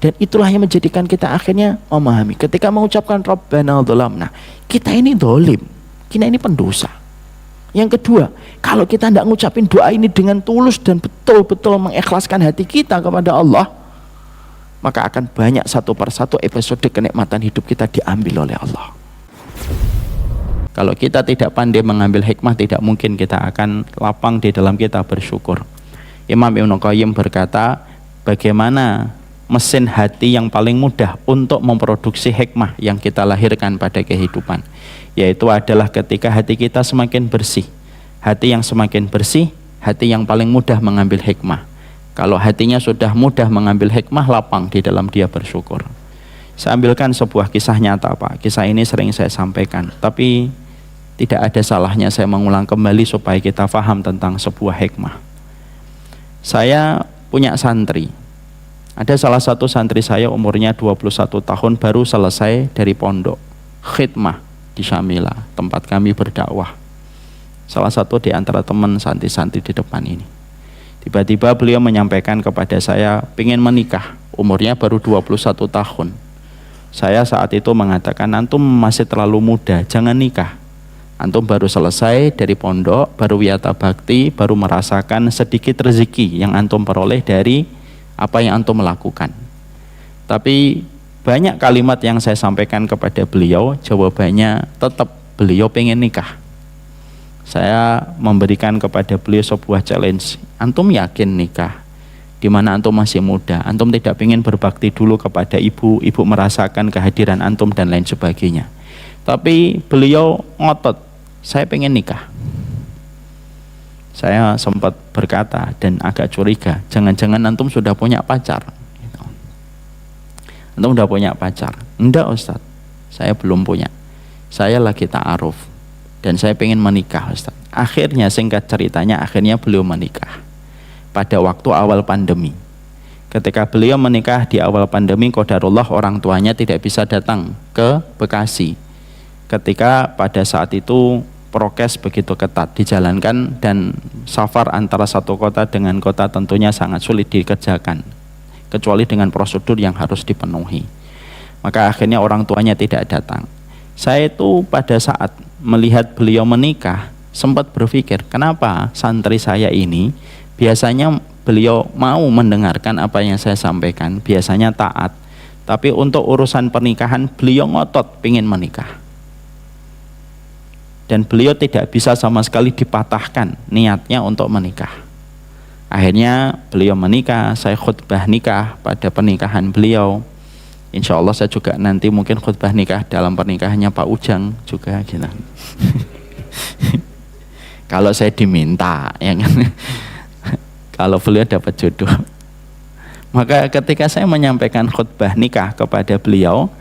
Dan itulah yang menjadikan kita akhirnya memahami. Ketika mengucapkan Rabbana dzalamna, kita ini dolim, kita ini pendosa. Yang kedua, kalau kita tidak ngucapin doa ini dengan tulus dan betul-betul mengikhlaskan hati kita kepada Allah, maka akan banyak satu persatu episode kenikmatan hidup kita diambil oleh Allah. Kalau kita tidak pandai mengambil hikmah, tidak mungkin kita akan lapang di dalam kita bersyukur. Imam Ibnu Qayyim berkata, bagaimana mesin hati yang paling mudah untuk memproduksi hikmah yang kita lahirkan pada kehidupan, yaitu adalah ketika hati kita semakin bersih. Hati yang semakin bersih, hati yang paling mudah mengambil hikmah. Kalau hatinya sudah mudah mengambil hikmah, lapang di dalam dia bersyukur. Saya ambilkan sebuah kisah nyata, Pak. Kisah ini sering saya sampaikan, tapi tidak ada salahnya saya mengulang kembali supaya kita paham tentang sebuah hikmah. Saya punya santri. Ada salah satu santri saya umurnya 21 tahun, baru selesai dari pondok khidmah di Syamila, tempat kami berdakwah. Salah satu di antara teman santri-santri di depan ini. Tiba-tiba beliau menyampaikan kepada saya, pengen menikah, umurnya baru 21 tahun. Saya saat itu mengatakan, antum masih terlalu muda, jangan nikah. Antum baru selesai dari pondok, baru wiyata bakti, baru merasakan sedikit rezeki yang antum peroleh dari apa yang antum melakukan. Tapi banyak kalimat yang saya sampaikan kepada beliau, jawabannya tetap beliau pengen nikah. Saya memberikan kepada beliau sebuah challenge, antum yakin nikah? Dimana antum masih muda, antum tidak ingin berbakti dulu kepada ibu merasakan kehadiran antum dan lain sebagainya. Tapi beliau ngotot, saya pengen nikah. Saya sempat berkata dan agak curiga, jangan-jangan antum sudah punya pacar. Antum sudah punya pacar? Enggak Ustadz, saya belum punya. Saya lagi ta'aruf dan saya pengen menikah Ustadz. Akhirnya singkat ceritanya, akhirnya beliau menikah pada waktu awal pandemi. Ketika beliau menikah di awal pandemi, qadarullah orang tuanya tidak bisa datang ke Bekasi. Ketika pada saat itu prokes begitu ketat dijalankan dan safar antara satu kota dengan kota tentunya sangat sulit dikerjakan kecuali dengan prosedur yang harus dipenuhi. Maka akhirnya orang tuanya tidak datang. Saya itu pada saat melihat beliau menikah sempat berpikir, kenapa santri saya ini biasanya beliau mau mendengarkan apa yang saya sampaikan, biasanya taat, tapi untuk urusan pernikahan beliau ngotot ingin menikah. Dan beliau tidak bisa sama sekali dipatahkan niatnya untuk menikah. Akhirnya beliau menikah, saya khutbah nikah pada pernikahan beliau. Insya Allah saya juga nanti mungkin khutbah nikah dalam pernikahannya Pak Ujang juga gitu. Kalau saya diminta, ya kan? Kalau beliau dapat jodoh. Maka ketika saya menyampaikan khutbah nikah kepada beliau,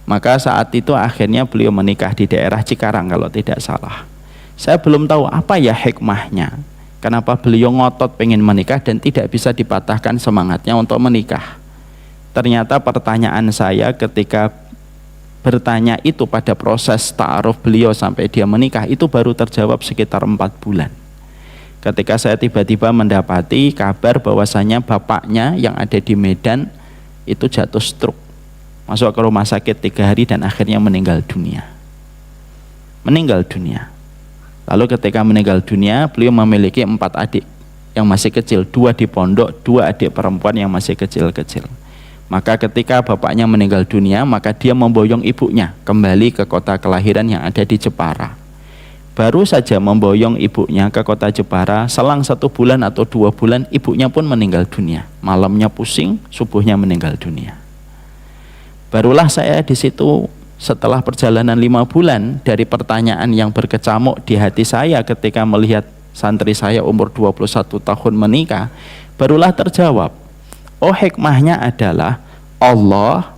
maka saat itu akhirnya beliau menikah di daerah Cikarang kalau tidak salah. Saya belum tahu apa ya hikmahnya, kenapa beliau ngotot pengen menikah dan tidak bisa dipatahkan semangatnya untuk menikah. Ternyata pertanyaan saya ketika bertanya itu pada proses ta'aruf beliau sampai dia menikah itu baru terjawab sekitar 4 bulan. Ketika saya tiba-tiba mendapati kabar bahwasanya bapaknya yang ada di Medan itu jatuh stroke, masuk ke rumah sakit 3 hari dan akhirnya meninggal dunia. Lalu ketika meninggal dunia, beliau memiliki 4 adik yang masih kecil, 2 di pondok, 2 adik perempuan yang masih kecil-kecil. Maka ketika bapaknya meninggal dunia, maka dia memboyong ibunya kembali ke kota kelahiran yang ada di Jepara. Baru saja memboyong ibunya ke kota Jepara, selang 1 bulan atau 2 bulan ibunya pun meninggal dunia. Malamnya pusing, subuhnya meninggal dunia. Barulah saya di situ setelah perjalanan 5 bulan dari pertanyaan yang berkecamuk di hati saya ketika melihat santri saya umur 21 tahun menikah, barulah terjawab. Oh, hikmahnya adalah Allah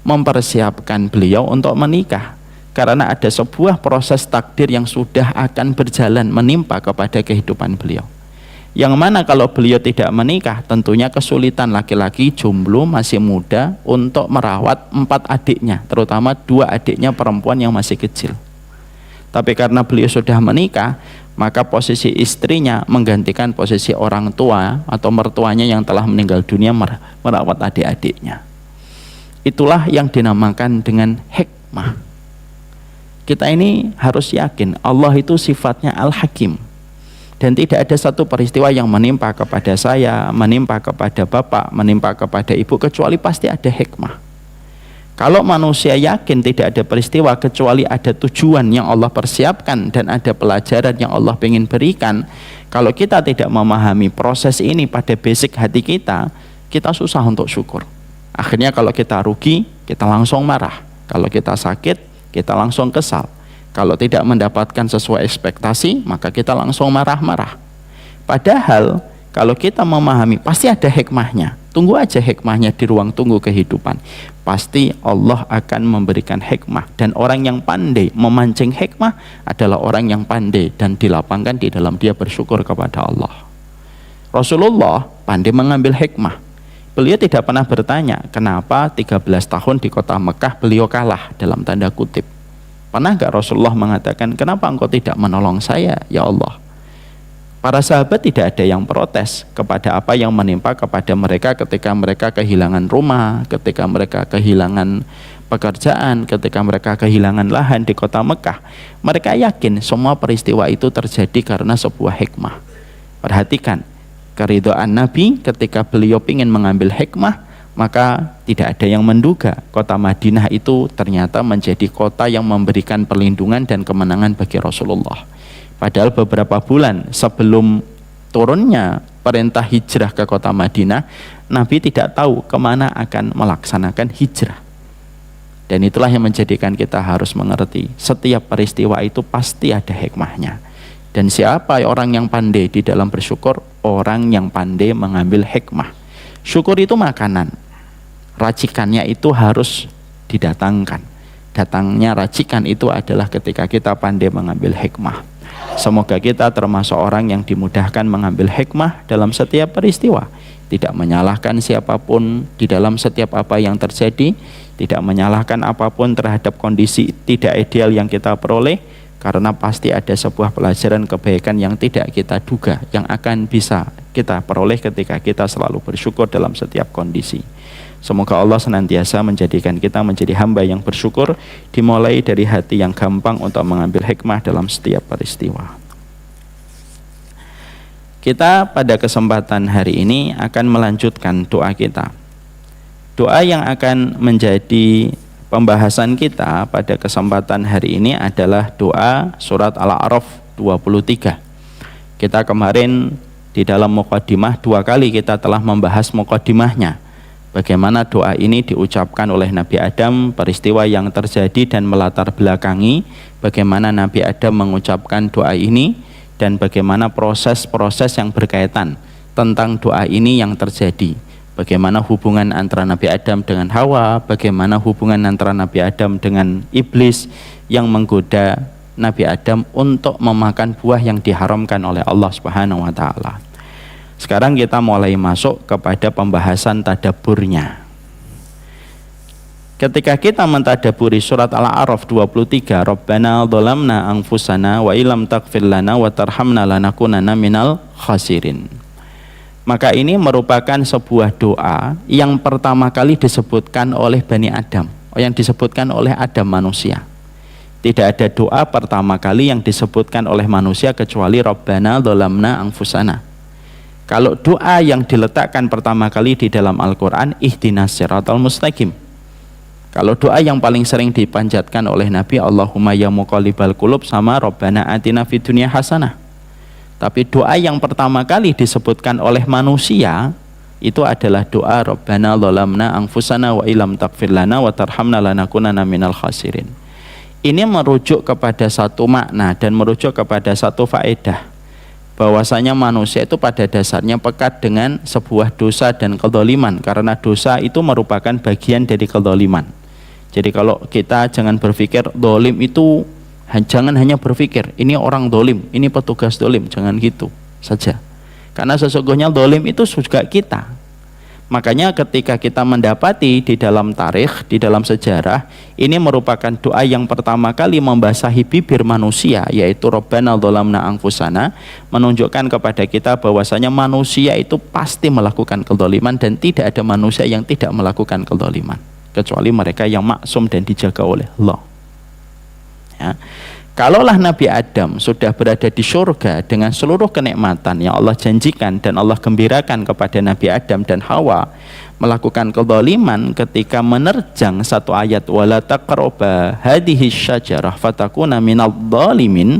mempersiapkan beliau untuk menikah karena ada sebuah proses takdir yang sudah akan berjalan menimpa kepada kehidupan beliau. Yang mana kalau beliau tidak menikah, tentunya kesulitan laki-laki jomblo masih muda untuk merawat 4 adiknya, terutama 2 adiknya perempuan yang masih kecil. Tapi karena beliau sudah menikah, maka posisi istrinya menggantikan posisi orang tua atau mertuanya yang telah meninggal dunia merawat adik-adiknya. Itulah yang dinamakan dengan hikmah. Kita ini harus yakin Allah itu sifatnya Al-Hakim, dan tidak ada satu peristiwa yang menimpa kepada saya, menimpa kepada bapak, menimpa kepada ibu, kecuali pasti ada hikmah. Kalau manusia yakin tidak ada peristiwa kecuali ada tujuan yang Allah persiapkan dan ada pelajaran yang Allah ingin berikan, kalau kita tidak memahami proses ini pada basic hati kita, kita susah untuk syukur. Akhirnya kalau kita rugi, kita langsung marah. Kalau kita sakit, kita langsung kesal. Kalau tidak mendapatkan sesuai ekspektasi, maka kita langsung marah-marah. Padahal kalau kita memahami pasti ada hikmahnya. Tunggu aja hikmahnya di ruang tunggu kehidupan. Pasti Allah akan memberikan hikmah. Dan orang yang pandai memancing hikmah adalah orang yang pandai dan dilapangkan di dalam dia bersyukur kepada Allah. Rasulullah pandai mengambil hikmah. Beliau tidak pernah bertanya kenapa 13 tahun di kota Mekah beliau kalah dalam tanda kutip. Pernah gak Rasulullah mengatakan, kenapa engkau tidak menolong saya ya Allah? Para sahabat tidak ada yang protes kepada apa yang menimpa kepada mereka ketika mereka kehilangan rumah, ketika mereka kehilangan pekerjaan, ketika mereka kehilangan lahan di kota Mekah. Mereka yakin semua peristiwa itu terjadi karena sebuah hikmah. Perhatikan, keridhaan Nabi ketika beliau ingin mengambil hikmah, maka tidak ada yang menduga kota Madinah itu ternyata menjadi kota yang memberikan perlindungan dan kemenangan bagi Rasulullah. Padahal beberapa bulan sebelum turunnya perintah hijrah ke kota Madinah, Nabi tidak tahu kemana akan melaksanakan hijrah. Dan itulah yang menjadikan kita harus mengerti setiap peristiwa itu pasti ada hikmahnya. Dan siapa orang yang pandai di dalam bersyukur? Orang yang pandai mengambil hikmah. Syukur itu makanan, racikannya itu harus didatangkan. Datangnya racikan itu adalah ketika kita pandai mengambil hikmah. Semoga kita termasuk orang yang dimudahkan mengambil hikmah dalam setiap peristiwa, tidak menyalahkan siapapun di dalam setiap apa yang terjadi, tidak menyalahkan apapun terhadap kondisi tidak ideal yang kita peroleh, karena pasti ada sebuah pelajaran kebaikan yang tidak kita duga yang akan bisa kita peroleh ketika kita selalu bersyukur dalam setiap kondisi. Semoga Allah senantiasa menjadikan kita menjadi hamba yang bersyukur, dimulai dari hati yang gampang untuk mengambil hikmah dalam setiap peristiwa. Kita pada kesempatan hari ini akan melanjutkan doa kita. Doa yang akan menjadi pembahasan kita pada kesempatan hari ini adalah doa surat Al-A'raf 23. Kita kemarin di dalam muqaddimah 2 kali kita telah membahas muqaddimahnya. Bagaimana doa ini diucapkan oleh Nabi Adam, peristiwa yang terjadi dan melatar belakangi bagaimana Nabi Adam mengucapkan doa ini, dan bagaimana proses-proses yang berkaitan tentang doa ini yang terjadi. Bagaimana hubungan antara Nabi Adam dengan Hawa, bagaimana hubungan antara Nabi Adam dengan iblis yang menggoda Nabi Adam untuk memakan buah yang diharamkan oleh Allah Subhanahu wa taala. Sekarang kita mulai masuk kepada pembahasan tadabburnya. Ketika kita mentadaburi surat Al-A'raf 23, Rabbana dhalamna anfusana wa illam taghfir lana wa tarhamna lanakunanna minal khasirin. Maka ini merupakan sebuah doa yang pertama kali disebutkan oleh Bani Adam, yang disebutkan oleh Adam manusia. Tidak ada doa pertama kali yang disebutkan oleh manusia kecuali Rabbana dhalamna anfusana. Kalau doa yang diletakkan pertama kali di dalam Al-Quran, ihdinas siratal mustaqim. Kalau doa yang paling sering dipanjatkan oleh Nabi, Allahumma ya muqallibal qulub, sama Rabbana atina fid dunya hasanah. Tapi doa yang pertama kali disebutkan oleh manusia itu adalah doa Rabbana dhalamna anfusana wa illam taghfir lana wa tarhamna lanakunanna minal khasirin. Ini merujuk kepada satu makna dan merujuk kepada satu faedah, bahwasanya manusia itu pada dasarnya pekat dengan sebuah dosa dan kezaliman, karena dosa itu merupakan bagian dari kezaliman. Jadi kalau kita jangan berpikir zalim itu, jangan hanya berpikir ini orang zalim, ini petugas zalim, jangan gitu saja. Karena sesungguhnya zalim itu juga kita. Makanya ketika kita mendapati di dalam tarikh, di dalam sejarah, ini merupakan doa yang pertama kali membasahi bibir manusia, yaitu Rabbana dzalamna anfusana, menunjukkan kepada kita bahwasanya manusia itu pasti melakukan kezaliman dan tidak ada manusia yang tidak melakukan kezaliman, kecuali mereka yang maksum dan dijaga oleh Allah. Ya. Kalaulah Nabi Adam sudah berada di surga dengan seluruh kenikmatan yang Allah janjikan dan Allah gembirakan kepada Nabi Adam dan Hawa, melakukan kezaliman ketika menerjang satu ayat wala taqraba hadhihi syajarah fatakuna minadh dhalimin,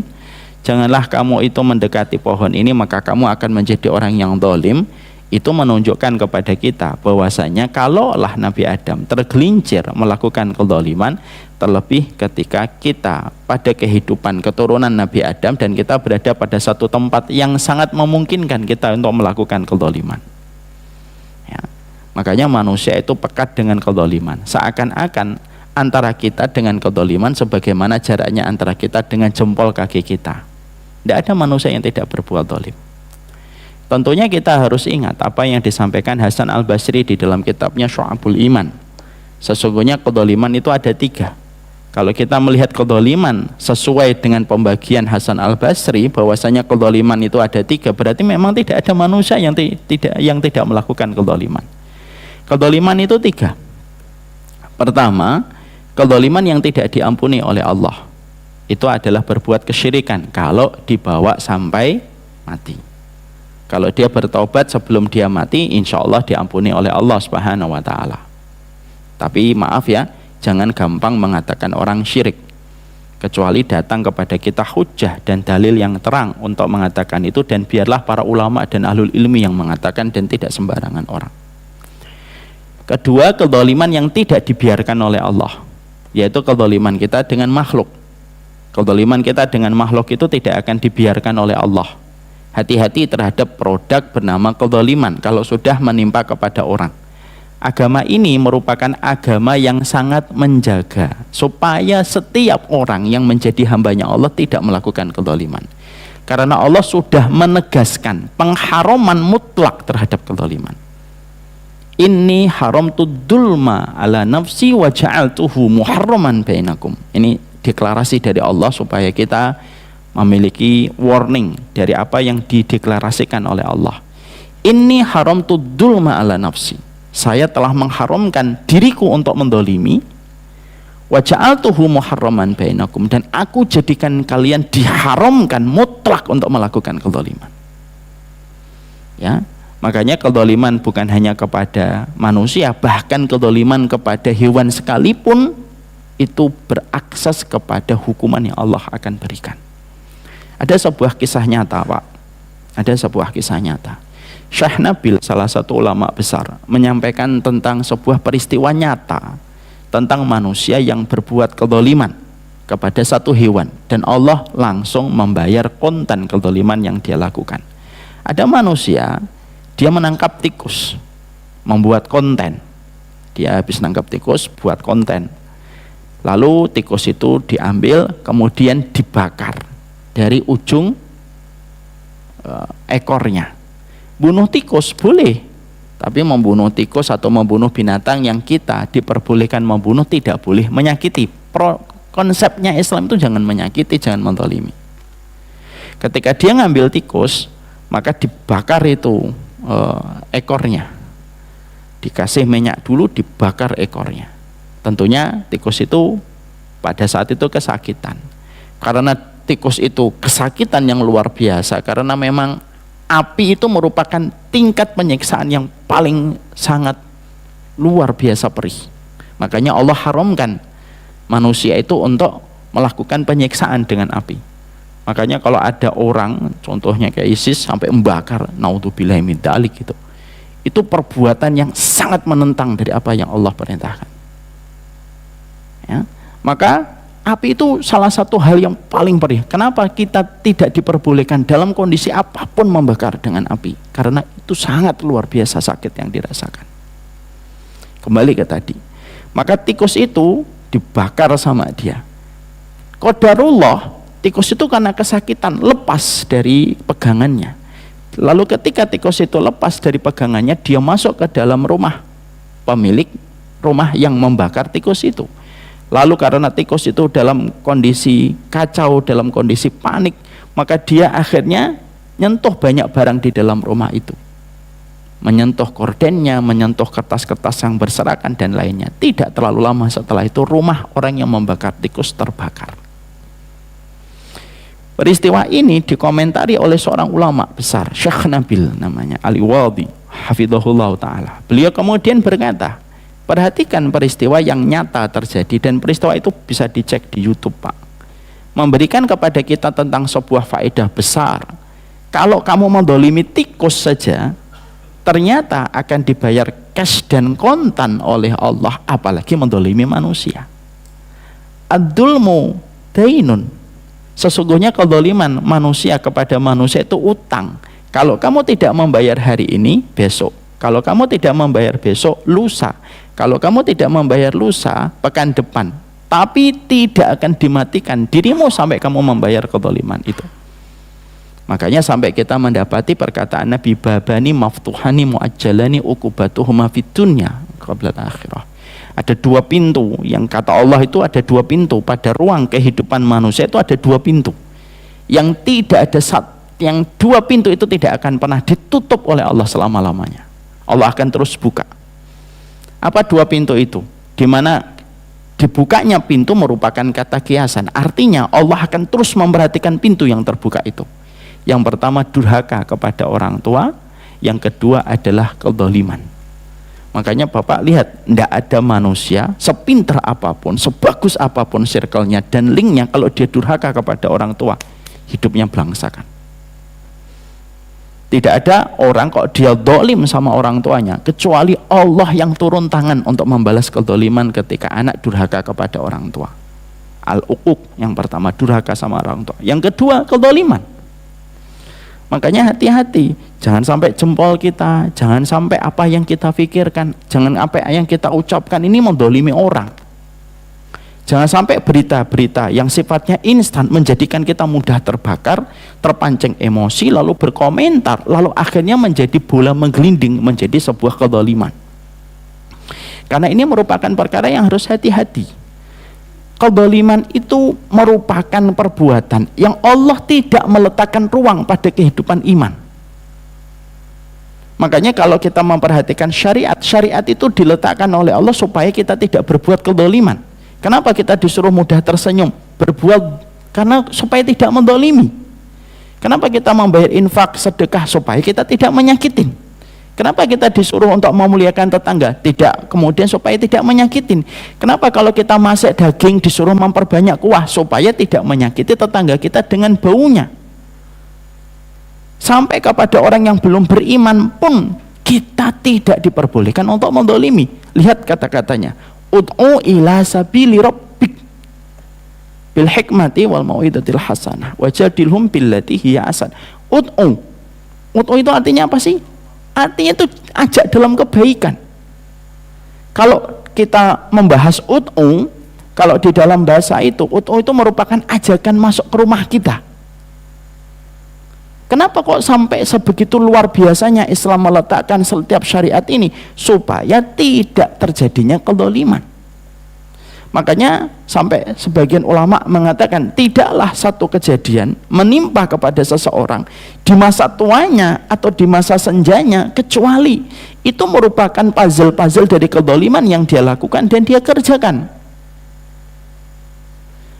janganlah kamu itu mendekati pohon ini maka kamu akan menjadi orang yang zalim. Itu menunjukkan kepada kita bahwasanya kalaulah Nabi Adam tergelincir melakukan kezaliman, terlebih ketika kita pada kehidupan keturunan Nabi Adam dan kita berada pada satu tempat yang sangat memungkinkan kita untuk melakukan kezaliman. Ya. Makanya manusia itu pekat dengan kezaliman. Seakan-akan antara kita dengan kezaliman sebagaimana jaraknya antara kita dengan jempol kaki kita. Tidak ada manusia yang tidak berbuat zalim. Tentunya kita harus ingat apa yang disampaikan Hasan Al-Basri di dalam kitabnya Syu'abul Iman. Sesungguhnya kezaliman itu ada 3. Kalau kita melihat kezaliman sesuai dengan pembagian Hasan Al-Basri bahwasanya kezaliman itu ada 3, berarti memang tidak ada manusia yang tidak melakukan kezaliman. Kezaliman itu 3. Pertama, kezaliman yang tidak diampuni oleh Allah. Itu adalah berbuat kesyirikan kalau dibawa sampai mati. Kalau dia bertaubat sebelum dia mati, insya Allah diampuni oleh Allah Subhanahu wa Ta'ala. Tapi maaf ya, jangan gampang mengatakan orang syirik, kecuali datang kepada kita hujjah dan dalil yang terang untuk mengatakan itu, dan biarlah para ulama dan ahlul ilmi yang mengatakan dan tidak sembarangan orang. Kedua, kezaliman yang tidak dibiarkan oleh Allah, yaitu kezaliman kita dengan makhluk. Kezaliman kita dengan makhluk itu tidak akan dibiarkan oleh Allah. Hati-hati terhadap produk bernama kezaliman kalau sudah menimpa kepada orang. Agama ini merupakan agama yang sangat menjaga supaya setiap orang yang menjadi hambanya Allah tidak melakukan kezaliman. Karena Allah sudah menegaskan pengharaman mutlak terhadap kezaliman. Inni haramtud dzulma ala nafsi wa ja'altuhu muharraman bainakum. Ini deklarasi dari Allah supaya kita memiliki warning dari apa yang dideklarasikan oleh Allah. Inni haramtud dzulma ala nafsi. Saya telah mengharamkan diriku untuk mendolimi. Wa ja'altuhu muharraman bainakum, dan aku jadikan kalian diharamkan mutlak untuk melakukan kezaliman. Ya, makanya kezaliman bukan hanya kepada manusia, bahkan kezaliman kepada hewan sekalipun itu berakses kepada hukuman yang Allah akan berikan. Ada sebuah kisah nyata, Pak. Ada sebuah kisah nyata. Syekh Nabil, salah satu ulama besar, menyampaikan tentang sebuah peristiwa nyata tentang manusia yang berbuat kezaliman kepada satu hewan, dan Allah langsung membayar konten kezaliman yang dia lakukan. Ada manusia, dia menangkap tikus, membuat konten. Dia habis nangkap tikus, buat konten. Lalu tikus itu diambil, kemudian dibakar dari ujung ekornya. Bunuh tikus boleh, tapi membunuh tikus atau membunuh binatang yang kita diperbolehkan membunuh tidak boleh menyakiti. Konsepnya Islam itu jangan menyakiti, jangan menzalimi. Ketika dia ngambil tikus, maka dibakar itu ekornya, dikasih minyak dulu, dibakar ekornya. Tentunya tikus itu pada saat itu kesakitan, karena tikus itu kesakitan yang luar biasa, karena memang api itu merupakan tingkat penyiksaan yang paling sangat luar biasa perih. Makanya Allah haramkan manusia itu untuk melakukan penyiksaan dengan api. Makanya kalau ada orang, contohnya kayak ISIS sampai membakar, naudzubillahi min dzalik, gitu, itu perbuatan yang sangat menentang dari apa yang Allah perintahkan. Ya, maka api itu salah satu hal yang paling perih. Kenapa kita tidak diperbolehkan dalam kondisi apapun membakar dengan api? Karena itu sangat luar biasa sakit yang dirasakan. Kembali ke tadi, maka tikus itu dibakar sama dia. Qadarullah, tikus itu karena kesakitan lepas dari pegangannya. Lalu ketika tikus itu lepas dari pegangannya, dia masuk ke dalam rumah pemilik rumah yang membakar tikus itu. Lalu karena tikus itu dalam kondisi kacau, dalam kondisi panik, maka dia akhirnya nyentuh banyak barang di dalam rumah itu, menyentuh kordennya, menyentuh kertas-kertas yang berserakan dan lainnya. Tidak terlalu lama setelah itu rumah orang yang membakar tikus terbakar. Peristiwa ini dikomentari oleh seorang ulama besar, Syekh Nabil namanya, Al-Iwadhi hafizahullah ta'ala. Beliau kemudian berkata, perhatikan peristiwa yang nyata terjadi, dan peristiwa itu bisa dicek di YouTube, Pak, memberikan kepada kita tentang sebuah faedah besar. Kalau kamu mendolimi tikus saja, ternyata akan dibayar cash dan kontan oleh Allah, apalagi mendolimi manusia. Ad-dulmu dainun. Sesungguhnya kezaliman manusia kepada manusia itu utang. Kalau kamu tidak membayar hari ini, besok. Kalau kamu tidak membayar besok, lusa. Kalau kamu tidak membayar lusa, pekan depan. Tapi tidak akan dimatikan dirimu sampai kamu membayar kezaliman itu. Makanya sampai kita mendapati perkataan Nabi, babani maftuhani muajjalani uqubatuhuma fid dunya qabla al-akhirah. Ada dua pintu, yang kata Allah itu ada dua pintu pada ruang kehidupan manusia, itu ada dua pintu yang tidak ada yang dua pintu itu tidak akan pernah ditutup oleh Allah selama-lamanya. Allah akan terus buka. Apa dua pintu itu? Dimana dibukanya pintu merupakan kata kiasan, artinya Allah akan terus memperhatikan pintu yang terbuka itu. Yang pertama durhaka kepada orang tua, yang kedua adalah kezaliman. Makanya Bapak lihat, tidak ada manusia sepintar apapun, sebagus apapun circle-nya dan link-nya, kalau dia durhaka kepada orang tua, hidupnya belangsakan. Tidak ada orang kok dia dolim sama orang tuanya, kecuali Allah yang turun tangan untuk membalas kedoliman ketika anak durhaka kepada orang tua. Al-uquq, yang pertama durhaka sama orang tua, yang kedua kedoliman. Makanya hati-hati, jangan sampai jempol kita, jangan sampai apa yang kita pikirkan, jangan apa yang kita ucapkan ini mendolimi orang. Jangan sampai berita-berita yang sifatnya instan menjadikan kita mudah terbakar, terpancing emosi, lalu berkomentar, lalu akhirnya menjadi bola menggelinding, menjadi sebuah kezaliman. Karena ini merupakan perkara yang harus hati-hati. Kezaliman itu merupakan perbuatan yang Allah tidak meletakkan ruang pada kehidupan iman. Makanya kalau kita memperhatikan syariat, syariat itu diletakkan oleh Allah supaya kita tidak berbuat kezaliman. Kenapa kita disuruh mudah tersenyum? Berbuat karena supaya tidak mendolimi. Kenapa kita membayar infak, sedekah? Supaya kita tidak menyakitin. Kenapa kita disuruh untuk memuliakan tetangga? Tidak, kemudian supaya tidak menyakitin. Kenapa kalau kita masak daging disuruh memperbanyak kuah? Supaya tidak menyakiti tetangga kita dengan baunya. Sampai kepada orang yang belum beriman pun kita tidak diperbolehkan untuk mendolimi. Lihat kata-katanya, ud'u ila sabili rabbik bil hikmati wal mau'izatil hasanah wajadilhum billati hiya ahsan. Ud'u itu artinya apa sih? Artinya itu ajak dalam kebaikan. Kalau kita membahas ud'u, kalau di dalam bahasa itu, ud'u itu merupakan ajakan masuk ke rumah kita. Kenapa kok sampai sebegitu luar biasanya Islam meletakkan setiap syariat ini? Supaya tidak terjadinya kezaliman. Makanya sampai sebagian ulama mengatakan tidaklah satu kejadian menimpa kepada seseorang di masa tuanya atau di masa senjanya, kecuali itu merupakan puzzle-puzzle dari kezaliman yang dia lakukan dan dia kerjakan.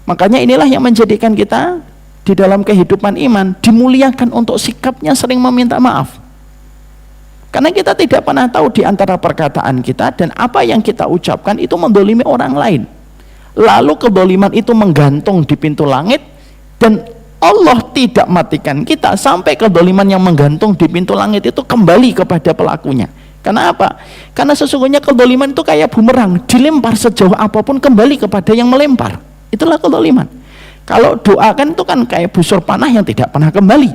Makanya inilah yang menjadikan kita di dalam kehidupan iman dimuliakan untuk sikapnya sering meminta maaf. Karena kita tidak pernah tahu di antara perkataan kita dan apa yang kita ucapkan itu mendolimi orang lain. Lalu kezaliman itu menggantung di pintu langit dan Allah tidak matikan kita sampai kezaliman yang menggantung di pintu langit itu kembali kepada pelakunya. Kenapa? Karena sesungguhnya kezaliman itu kayak bumerang, dilempar sejauh apapun kembali kepada yang melempar. Itulah kezaliman. Kalau doa kan itu kan kayak busur panah yang tidak pernah kembali.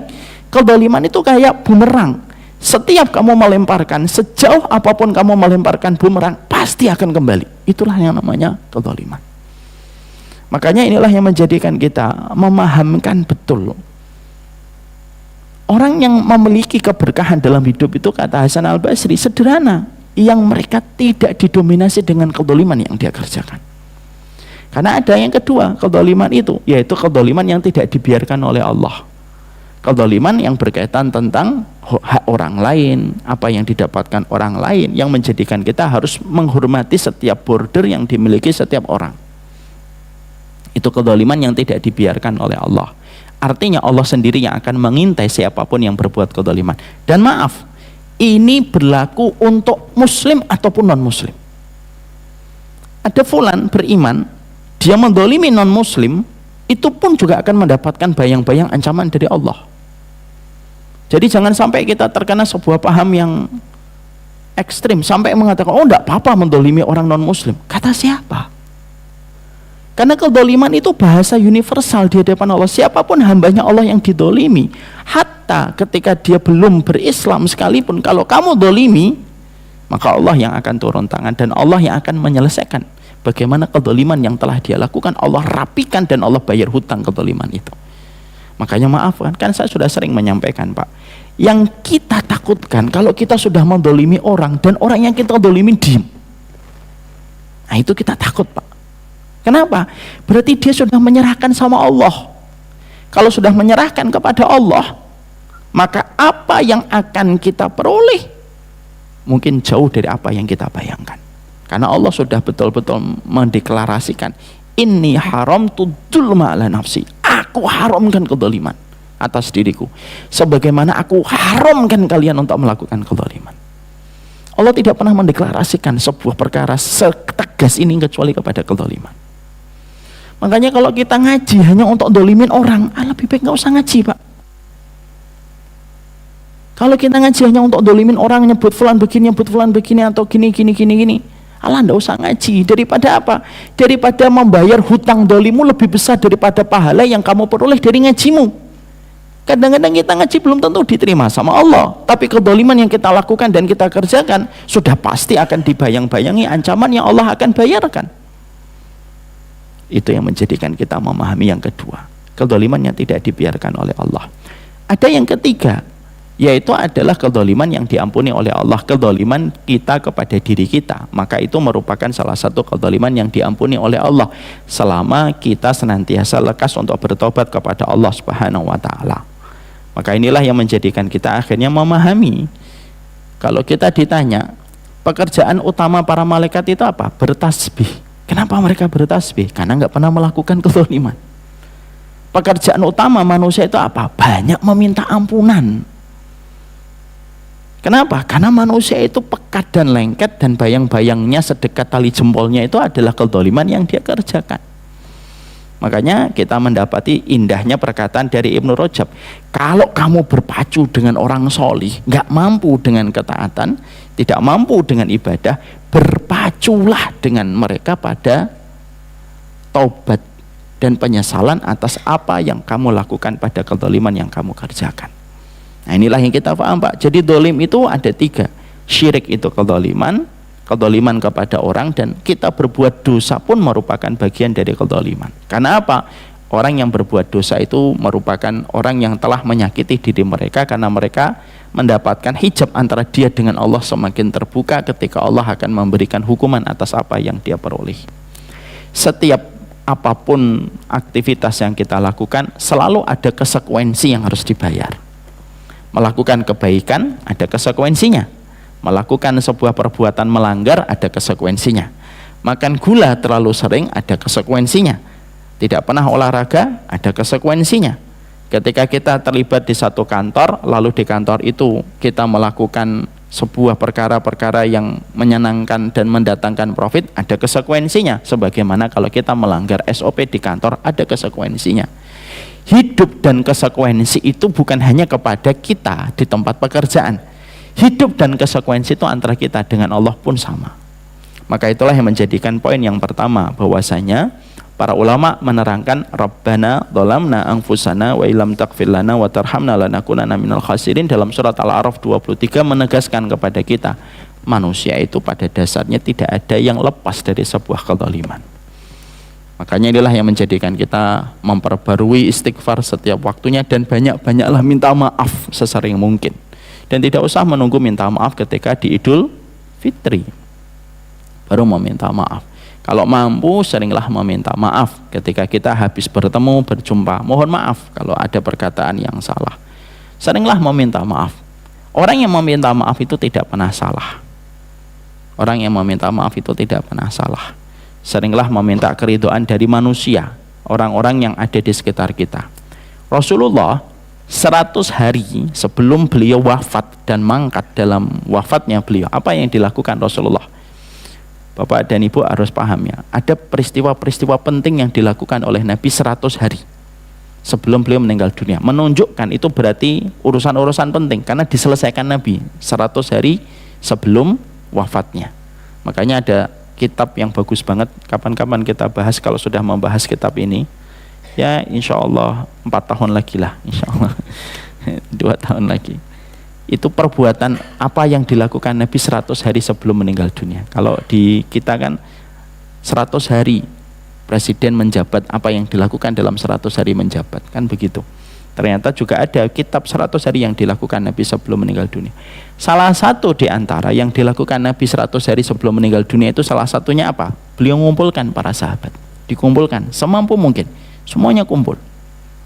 Kezaliman itu kayak bumerang. Setiap kamu melemparkan, sejauh apapun kamu melemparkan bumerang, pasti akan kembali. Itulah yang namanya kezaliman. Makanya inilah yang menjadikan kita memahamkan betul Orang yang memiliki keberkahan dalam hidup itu, kata Hasan Al-Basri, sederhana, yang mereka tidak didominasi dengan kezaliman yang dia kerjakan. Karena ada yang kedua, kezaliman itu, yaitu kezaliman yang tidak dibiarkan oleh Allah. Kezaliman yang berkaitan tentang hak orang lain, apa yang didapatkan orang lain, yang menjadikan kita harus menghormati setiap border yang dimiliki setiap orang. Itu kezaliman yang tidak dibiarkan oleh Allah. Artinya Allah sendiri yang akan mengintai siapapun yang berbuat kezaliman. Dan maaf, ini berlaku untuk muslim ataupun non muslim. Ada fulan beriman, dia menzalimi non muslim, itu pun juga akan mendapatkan bayang-bayang ancaman dari Allah. Jadi jangan sampai kita terkena sebuah paham yang ekstrim sampai mengatakan, oh enggak apa-apa menzalimi orang non muslim. Kata siapa? Karena kezaliman itu bahasa universal di hadapan Allah. Siapapun hambanya Allah yang didolimi, hatta ketika dia belum berislam sekalipun, kalau kamu dolimi, maka Allah yang akan turun tangan dan Allah yang akan menyelesaikan bagaimana kezaliman yang telah dia lakukan. Allah rapikan dan Allah bayar hutang kezaliman itu. Makanya maaf kan saya sudah sering menyampaikan, Pak, yang kita takutkan kalau kita sudah mendolimi orang dan orang yang kita dolimi diem, nah itu kita takut, Pak. Kenapa? Berarti dia sudah menyerahkan sama Allah. Kalau sudah menyerahkan kepada Allah, maka apa yang akan kita peroleh mungkin jauh dari apa yang kita bayangkan. Karena Allah sudah betul-betul mendeklarasikan, inni haramtu dzulma ala nafsi. Aku haramkan kezaliman atas diriku, sebagaimana aku haramkan kalian untuk melakukan kezaliman. Allah tidak pernah mendeklarasikan sebuah perkara setegas ini kecuali kepada kezaliman. Makanya kalau kita ngaji hanya untuk dolimin orang, lebih baik nggak usah ngaji, Pak. Kalau kita ngaji hanya untuk dolimin orang, nyebut fulan begini atau gini, nggak usah ngaji. Daripada apa? Daripada membayar hutang dolimu lebih besar daripada pahala yang kamu peroleh dari ngajimu. Kadang-kadang kita ngaji belum tentu diterima sama Allah, tapi kedoliman yang kita lakukan dan kita kerjakan sudah pasti akan dibayang-bayangi ancaman yang Allah akan bayarkan. Itu yang menjadikan kita memahami yang kedua, kezaliman yang tidak dibiarkan oleh Allah. Ada yang ketiga, yaitu adalah kezaliman yang diampuni oleh Allah, kezaliman kita kepada diri kita. Maka itu merupakan salah satu kezaliman yang diampuni oleh Allah selama kita senantiasa lekas untuk bertobat kepada Allah Subhanahu wa taala. Maka inilah yang menjadikan kita akhirnya memahami, kalau kita ditanya pekerjaan utama para malaikat itu apa? Bertasbih. Kenapa mereka bertasbih? Karena nggak pernah melakukan kezaliman. Pekerjaan utama manusia itu apa? Banyak meminta ampunan. Kenapa? Karena manusia itu pekat dan lengket, dan bayang-bayangnya sedekat tali jempolnya itu adalah kezaliman yang dia kerjakan. Makanya kita mendapati indahnya perkataan dari Ibnu Rajab, kalau kamu berpacu dengan orang solih, nggak mampu dengan ketaatan, tidak mampu dengan ibadah, berpaculah dengan mereka pada taubat dan penyesalan atas apa yang kamu lakukan pada kezaliman yang kamu kerjakan. Nah inilah yang kita paham, Pak. Jadi dolim itu ada tiga. Syirik itu kezaliman kepada orang, dan kita berbuat dosa pun merupakan bagian dari kezaliman. Karena apa? Orang yang berbuat dosa itu merupakan orang yang telah menyakiti diri mereka, karena mereka mendapatkan hijab antara dia dengan Allah semakin terbuka ketika Allah akan memberikan hukuman atas apa yang dia peroleh. Setiap apapun aktivitas yang kita lakukan selalu ada konsekuensi yang harus dibayar. Melakukan kebaikan ada konsekuensinya, melakukan sebuah perbuatan melanggar ada konsekuensinya, makan gula terlalu sering ada konsekuensinya, tidak pernah olahraga ada konsekuensinya. Ketika kita terlibat di satu kantor, lalu di kantor itu kita melakukan sebuah perkara-perkara yang menyenangkan dan mendatangkan profit, ada konsekuensinya. Sebagaimana kalau kita melanggar SOP di kantor, ada konsekuensinya. Hidup dan konsekuensi itu bukan hanya kepada kita di tempat pekerjaan. Hidup dan konsekuensi itu antara kita dengan Allah pun sama. Maka itulah yang menjadikan poin yang pertama, bahwasanya para ulama menerangkan Rabbana dzalamna anfusana wa illam taghfir lana wa tarhamna lanakunanna minal khasirin. Dalam surat Al-A'raf 23 menegaskan kepada kita, manusia itu pada dasarnya tidak ada yang lepas dari sebuah kezaliman. Makanya inilah yang menjadikan kita memperbarui istighfar setiap waktunya dan banyak-banyaklah minta maaf sesering mungkin. Dan tidak usah menunggu minta maaf ketika di Idul Fitri baru meminta maaf. Kalau mampu, seringlah meminta maaf ketika kita habis bertemu, berjumpa. Mohon maaf kalau ada perkataan yang salah. Seringlah meminta maaf. Orang yang meminta maaf itu tidak pernah salah. Orang yang meminta maaf itu tidak pernah salah. Seringlah meminta keridhaan dari manusia, orang-orang yang ada di sekitar kita. Rasulullah 100 hari sebelum beliau wafat dan mangkat dalam wafatnya beliau, apa yang dilakukan Rasulullah? Bapak dan Ibu harus paham ya, ada peristiwa-peristiwa penting yang dilakukan oleh Nabi 100 hari sebelum beliau meninggal dunia. Menunjukkan itu berarti urusan-urusan penting karena diselesaikan Nabi 100 hari sebelum wafatnya. Makanya ada kitab yang bagus banget, kapan-kapan kita bahas kalau sudah membahas kitab ini. Ya insya Allah 4 tahun lagi lah, insya Allah 2 tahun lagi. Itu perbuatan apa yang dilakukan Nabi 100 hari sebelum meninggal dunia. Kalau di kita kan 100 hari presiden menjabat, apa yang dilakukan dalam 100 hari menjabat, kan begitu. Ternyata juga ada kitab 100 hari yang dilakukan Nabi sebelum meninggal dunia. Salah satu di antara yang dilakukan Nabi 100 hari sebelum meninggal dunia itu salah satunya apa? Beliau mengumpulkan para sahabat, dikumpulkan semampu mungkin, semuanya kumpul.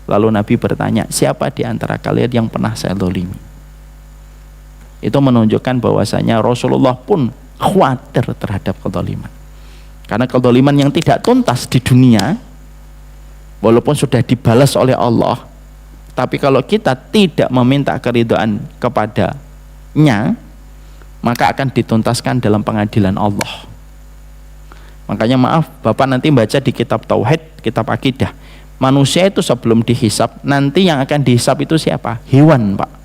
Lalu Nabi bertanya, siapa di antara kalian yang pernah saya zalimi? Itu menunjukkan bahwasanya Rasulullah pun khawatir terhadap kezaliman. Karena kezaliman yang tidak tuntas di dunia, walaupun sudah dibalas oleh Allah, tapi kalau kita tidak meminta keridhaan kepadanya, maka akan dituntaskan dalam pengadilan Allah. Makanya maaf, Bapak nanti baca di kitab Tauhid, kitab Akidah, manusia itu sebelum dihisab, nanti yang akan dihisab itu siapa? Hewan, Pak.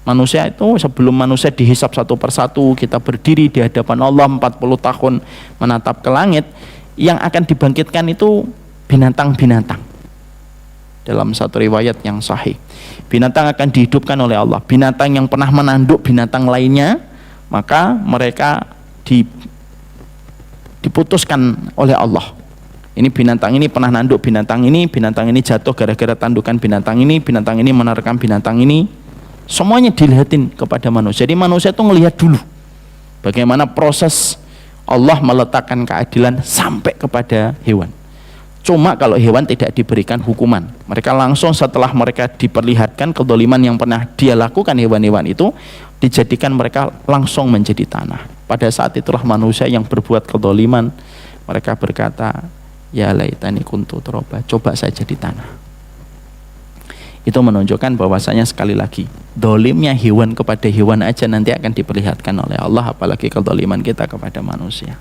Manusia itu sebelum manusia dihisab satu persatu, kita berdiri di hadapan Allah 40 tahun menatap ke langit, yang akan dibangkitkan itu binatang-binatang. Dalam satu riwayat yang sahih, binatang akan dihidupkan oleh Allah. Binatang yang pernah menanduk binatang lainnya, maka mereka diputuskan oleh Allah. Ini binatang ini pernah nanduk binatang ini jatuh gara-gara tandukan binatang ini menerkam binatang ini. Semuanya dilihatin kepada manusia. Jadi manusia itu melihat dulu bagaimana proses Allah meletakkan keadilan sampai kepada hewan. Cuma kalau hewan tidak diberikan hukuman, mereka langsung setelah mereka diperlihatkan kezaliman yang pernah dia lakukan hewan-hewan itu, dijadikan mereka langsung menjadi tanah. Pada saat itulah manusia yang berbuat kezaliman, mereka berkata, ya laitani kuntu turaba, coba saya jadi tanah. Itu menunjukkan bahwasanya sekali lagi dolimnya hewan kepada hewan aja nanti akan diperlihatkan oleh Allah, apalagi kedoliman kita kepada manusia.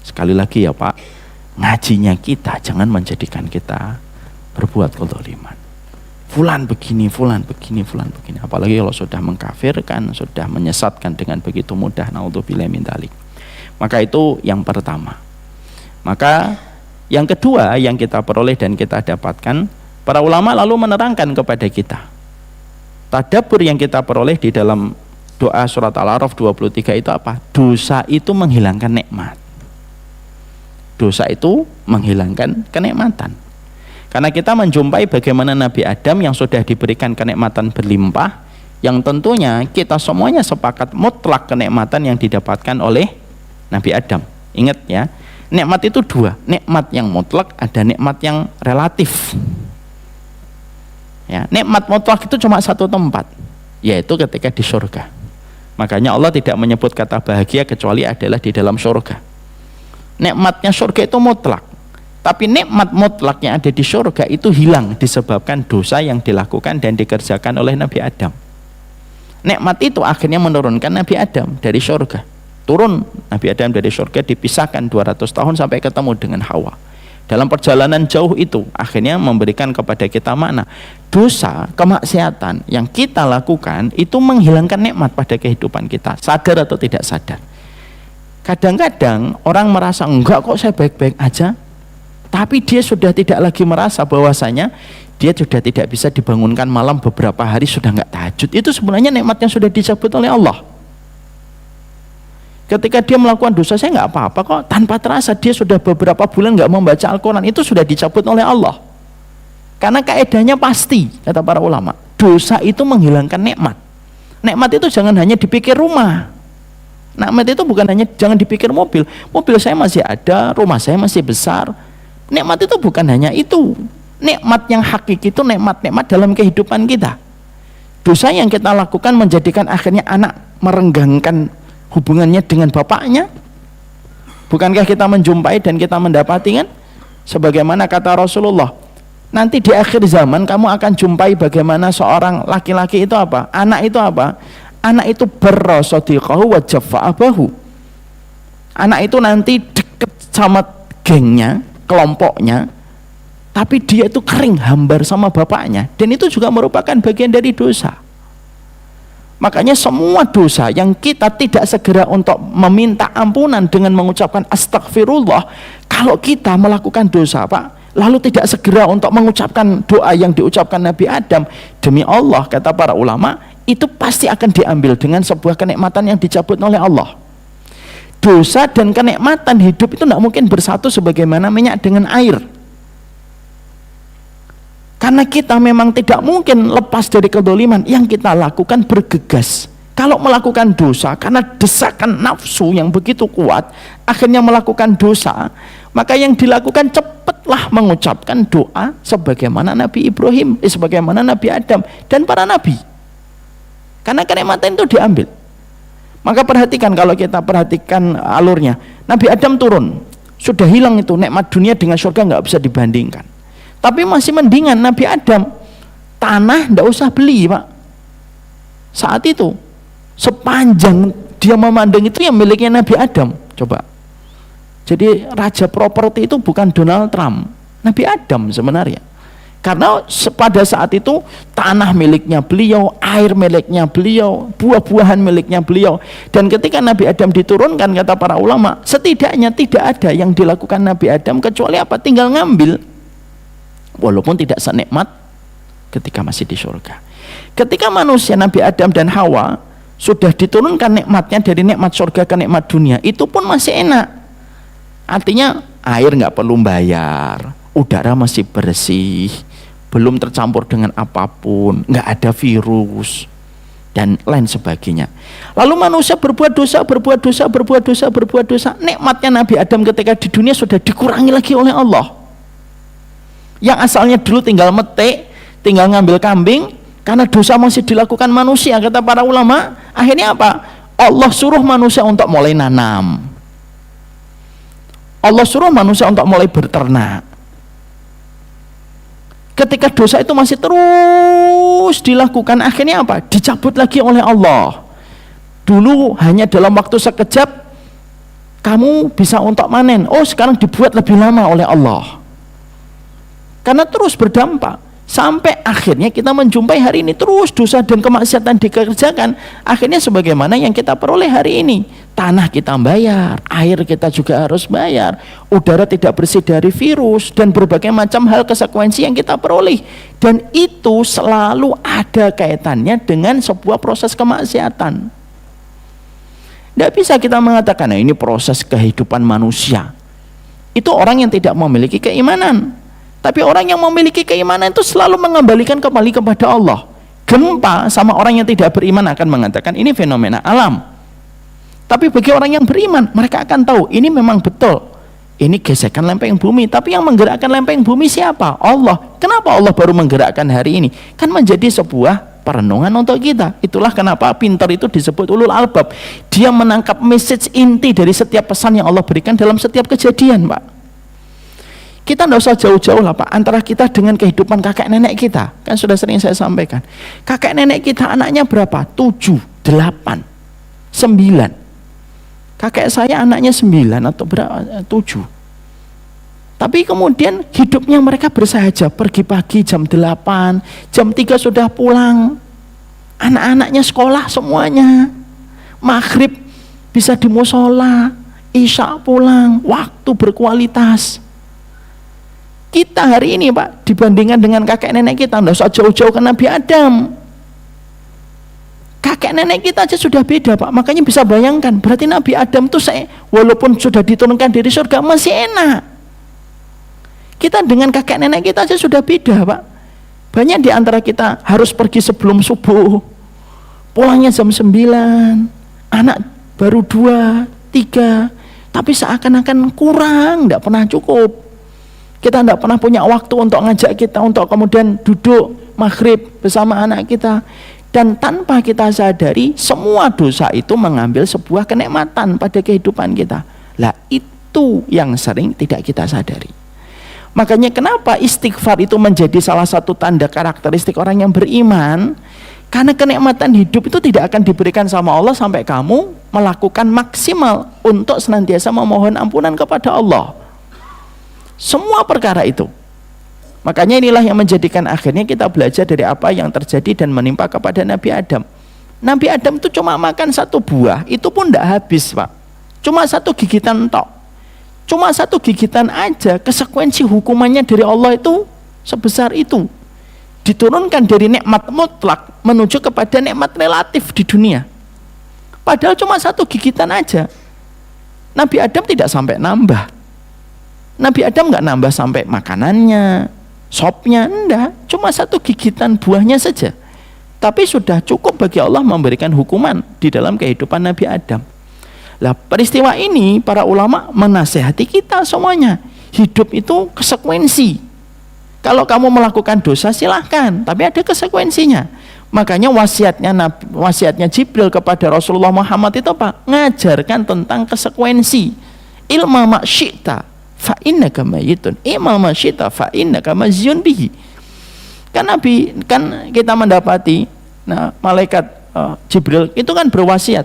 Sekali lagi ya Pak, ngajinya kita jangan menjadikan kita berbuat kedoliman. Fulan begini, fulan begini, fulan begini. Apalagi kalau sudah mengkafirkan, sudah menyesatkan dengan begitu mudah, naudzubillah min dzalik. Maka itu yang pertama. Maka yang kedua yang kita peroleh dan kita dapatkan, para ulama lalu menerangkan kepada kita tadabbur yang kita peroleh di dalam doa surat Al-A'raf 23 itu apa? Dosa itu menghilangkan nikmat. Dosa itu menghilangkan kenikmatan. Karena kita menjumpai bagaimana Nabi Adam yang sudah diberikan kenikmatan berlimpah, yang tentunya kita semuanya sepakat mutlak kenikmatan yang didapatkan oleh Nabi Adam. Ingat ya, nikmat itu dua, nikmat yang mutlak, ada nikmat yang relatif. Ya, nikmat mutlak itu cuma satu tempat, yaitu ketika di surga. Makanya Allah tidak menyebut kata bahagia kecuali adalah di dalam surga. Nikmatnya surga itu mutlak, tapi nikmat mutlak yang ada di surga itu hilang disebabkan dosa yang dilakukan dan dikerjakan oleh Nabi Adam. Nikmat itu akhirnya menurunkan Nabi Adam dari surga. Turun Nabi Adam dari surga, dipisahkan 200 tahun sampai ketemu dengan Hawa. Dalam perjalanan jauh itu akhirnya memberikan kepada kita makna dosa, kemaksiatan yang kita lakukan itu menghilangkan nikmat pada kehidupan kita, sadar atau tidak sadar. Kadang-kadang orang merasa enggak kok saya baik-baik aja, tapi dia sudah tidak lagi merasa bahwasanya dia sudah tidak bisa dibangunkan malam beberapa hari sudah enggak tahajud. Itu sebenarnya nikmat yang sudah dicabut oleh Allah. Ketika dia melakukan dosa, saya nggak apa-apa kok, tanpa terasa dia sudah beberapa bulan nggak membaca Al-Quran, itu sudah dicabut oleh Allah. Karena kaedahnya pasti, kata para ulama, dosa itu menghilangkan nikmat. Nikmat itu jangan hanya dipikir rumah. Nikmat itu bukan hanya jangan dipikir mobil. Mobil saya masih ada, rumah saya masih besar. Nikmat itu bukan hanya itu. Nikmat yang hakiki itu nikmat-nikmat dalam kehidupan kita. Dosa yang kita lakukan menjadikan akhirnya anak merenggangkan hubungannya dengan bapaknya. Bukankah kita menjumpai dan kita mendapati kan? Sebagaimana kata Rasulullah, nanti di akhir zaman kamu akan jumpai bagaimana seorang laki-laki itu apa? Anak itu apa? Anak itu berrasadiqahu wa jaffa'abahu. Anak itu nanti deket sama gengnya, kelompoknya, tapi dia itu kering, hambar sama bapaknya, dan itu juga merupakan bagian dari dosa. Makanya semua dosa yang kita tidak segera untuk meminta ampunan dengan mengucapkan astagfirullah, kalau kita melakukan dosa Pak, lalu tidak segera untuk mengucapkan doa yang diucapkan Nabi Adam, demi Allah kata para ulama, itu pasti akan diambil dengan sebuah kenikmatan yang dicabut oleh Allah. Dosa dan kenikmatan hidup itu tidak mungkin bersatu sebagaimana minyak dengan air. Karena kita memang tidak mungkin lepas dari kedoliman. Yang kita lakukan bergegas. Kalau melakukan dosa karena desakan nafsu yang begitu kuat, akhirnya melakukan dosa, maka yang dilakukan cepatlah mengucapkan doa sebagaimana Nabi Ibrahim, sebagaimana Nabi Adam dan para nabi. Karena kenikmatan itu diambil. Maka perhatikan, kalau kita perhatikan alurnya, Nabi Adam turun, sudah hilang itu nikmat dunia dengan surga, nggak bisa dibandingkan. Tapi masih mendingan Nabi Adam, tanah nggak usah beli Pak. Saat itu sepanjang dia memandang itu yang miliknya Nabi Adam. Coba, jadi raja properti itu bukan Donald Trump, Nabi Adam sebenarnya. Karena pada saat itu tanah miliknya beliau, air miliknya beliau, buah-buahan miliknya beliau. Dan ketika Nabi Adam diturunkan, kata para ulama, setidaknya tidak ada yang dilakukan Nabi Adam kecuali apa? Tinggal ngambil. Walaupun tidak senikmat ketika masih di surga. Ketika manusia Nabi Adam dan Hawa sudah diturunkan nikmatnya dari nikmat surga ke nikmat dunia, itu pun masih enak. Artinya air nggak perlu bayar, udara masih bersih, belum tercampur dengan apapun, nggak ada virus dan lain sebagainya. Lalu manusia berbuat dosa, berbuat dosa, berbuat dosa, berbuat dosa. Nikmatnya Nabi Adam ketika di dunia sudah dikurangi lagi oleh Allah. Yang asalnya dulu tinggal metik, tinggal ngambil kambing, karena dosa masih dilakukan manusia, kata para ulama, akhirnya apa? Allah suruh manusia untuk mulai nanam, Allah suruh manusia untuk mulai berternak. Ketika dosa itu masih terus dilakukan, akhirnya apa? Dicabut lagi oleh Allah. Dulu hanya dalam waktu sekejap kamu bisa untuk manen, oh sekarang dibuat lebih lama oleh Allah. Karena terus berdampak sampai akhirnya kita menjumpai hari ini terus dosa dan kemaksiatan dikerjakan. Akhirnya sebagaimana yang kita peroleh hari ini, tanah kita bayar, air kita juga harus bayar, udara tidak bersih dari virus dan berbagai macam hal konsekuensi yang kita peroleh. Dan itu selalu ada kaitannya dengan sebuah proses kemaksiatan. Tidak bisa kita mengatakan, nah ini proses kehidupan manusia. Itu orang yang tidak memiliki keimanan. Tapi orang yang memiliki keimanan itu selalu mengembalikan kembali kepada Allah. Gempa sama orang yang tidak beriman akan mengatakan ini fenomena alam. Tapi bagi orang yang beriman, mereka akan tahu ini memang betul. Ini gesekan lempeng bumi. Tapi yang menggerakkan lempeng bumi siapa? Allah. Kenapa Allah baru menggerakkan hari ini? Kan menjadi sebuah perenungan untuk kita. Itulah kenapa pintar itu disebut ulul albab. Dia menangkap message inti dari setiap pesan yang Allah berikan dalam setiap kejadian, Pak. Kita tidak usah jauh-jauh lah Pak, antara kita dengan kehidupan kakek nenek kita. Kan sudah sering saya sampaikan, kakek nenek kita anaknya berapa? 7, 8, 9. Kakek saya anaknya 9 atau berapa? 7. Tapi kemudian hidupnya mereka bersahaja, pergi pagi jam 8, jam 3 sudah pulang. Anak-anaknya sekolah semuanya, maghrib bisa di musola, isya pulang, waktu berkualitas. Kita hari ini Pak, dibandingkan dengan kakek nenek kita, tidak usah jauh-jauh ke Nabi Adam. Kakek nenek kita aja sudah beda, Pak. Makanya bisa bayangkan, berarti Nabi Adam itu walaupun sudah diturunkan dari surga masih enak. Kita dengan kakek nenek kita aja sudah beda, Pak. Banyak di antara kita harus pergi sebelum subuh, pulangnya jam 9, anak baru 2, 3, tapi seakan-akan kurang, tidak pernah cukup. Kita tidak pernah punya waktu untuk ngajak kita untuk kemudian duduk maghrib bersama anak kita. Dan tanpa kita sadari, semua dosa itu mengambil sebuah kenikmatan pada kehidupan kita. Lah itu yang sering tidak kita sadari. Makanya kenapa istighfar itu menjadi salah satu tanda karakteristik orang yang beriman? Karena kenikmatan hidup itu tidak akan diberikan sama Allah sampai kamu melakukan maksimal untuk senantiasa memohon ampunan kepada Allah. Semua perkara itu. Makanya inilah yang menjadikan akhirnya kita belajar dari apa yang terjadi dan menimpa kepada Nabi Adam. Nabi Adam itu cuma makan 1 buah, itu pun tidak habis, Pak. Cuma 1 gigitan tok. Cuma 1 gigitan aja, konsekuensi hukumannya dari Allah itu sebesar itu. Diturunkan dari nikmat mutlak menuju kepada nikmat relatif di dunia. Padahal cuma 1 gigitan aja. Nabi Adam tidak sampai nambah. Nabi Adam nggak nambah sampai makanannya, sopnya, enggak, cuma 1 gigitan buahnya saja. Tapi sudah cukup bagi Allah memberikan hukuman di dalam kehidupan Nabi Adam. Lah peristiwa ini para ulama menasehati kita semuanya. Hidup itu konsekuensi. Kalau kamu melakukan dosa silahkan, tapi ada konsekuensinya. Makanya wasiatnya Jibril kepada Rasulullah Muhammad itu apa? Ngajarkan tentang konsekuensi. Ilma masyita fa innaka mayyitun, imma masyita fa innaka mazyun bihi. Kan kita mendapati malaikat Jibril itu kan berwasiat,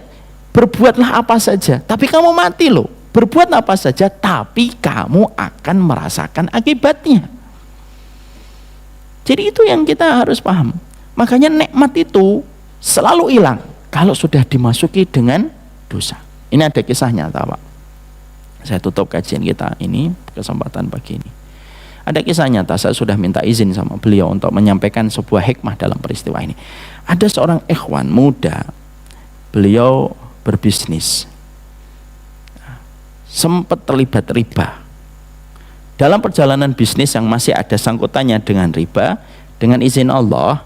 berbuatlah apa saja, tapi kamu mati loh. Berbuat apa saja, tapi kamu akan merasakan akibatnya. Jadi itu yang kita harus paham. Makanya nikmat itu selalu hilang kalau sudah dimasuki dengan dosa. Ini ada kisah nyata, Pak. Saya tutup kajian kita ini, kesempatan pagi ini. Ada kisah nyata, saya sudah minta izin sama beliau untuk menyampaikan sebuah hikmah dalam peristiwa ini. Ada seorang ikhwan muda, beliau berbisnis, sempat terlibat riba. Dalam perjalanan bisnis yang masih ada sangkutannya dengan riba, dengan izin Allah,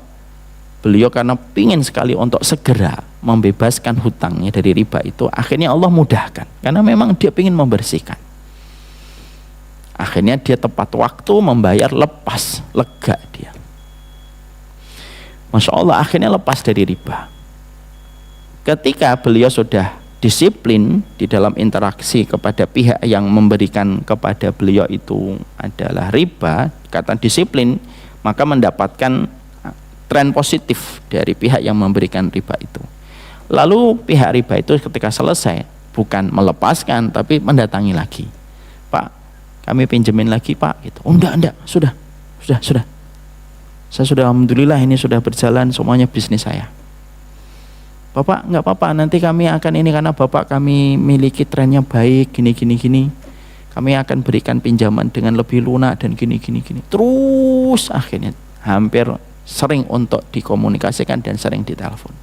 beliau karena pingin sekali untuk segera membebaskan hutangnya dari riba itu, akhirnya Allah mudahkan, karena memang dia pingin membersihkan. Akhirnya dia tepat waktu membayar, lepas, lega dia. Masya Allah, akhirnya lepas dari riba. Ketika beliau sudah disiplin di dalam interaksi kepada pihak yang memberikan kepada beliau itu adalah riba, kata disiplin, maka mendapatkan tren positif dari pihak yang memberikan riba itu. Lalu pihak riba itu ketika selesai bukan melepaskan tapi mendatangi lagi. Pak, kami pinjemin lagi, Pak, gitu. Oh enggak, sudah. Saya sudah, alhamdulillah ini sudah berjalan semuanya bisnis saya. Bapak enggak apa-apa, nanti kami akan ini karena Bapak kami miliki trennya baik gini. Kami akan berikan pinjaman dengan lebih lunak dan gini. Terus akhirnya hampir sering untuk dikomunikasikan dan sering ditelepon.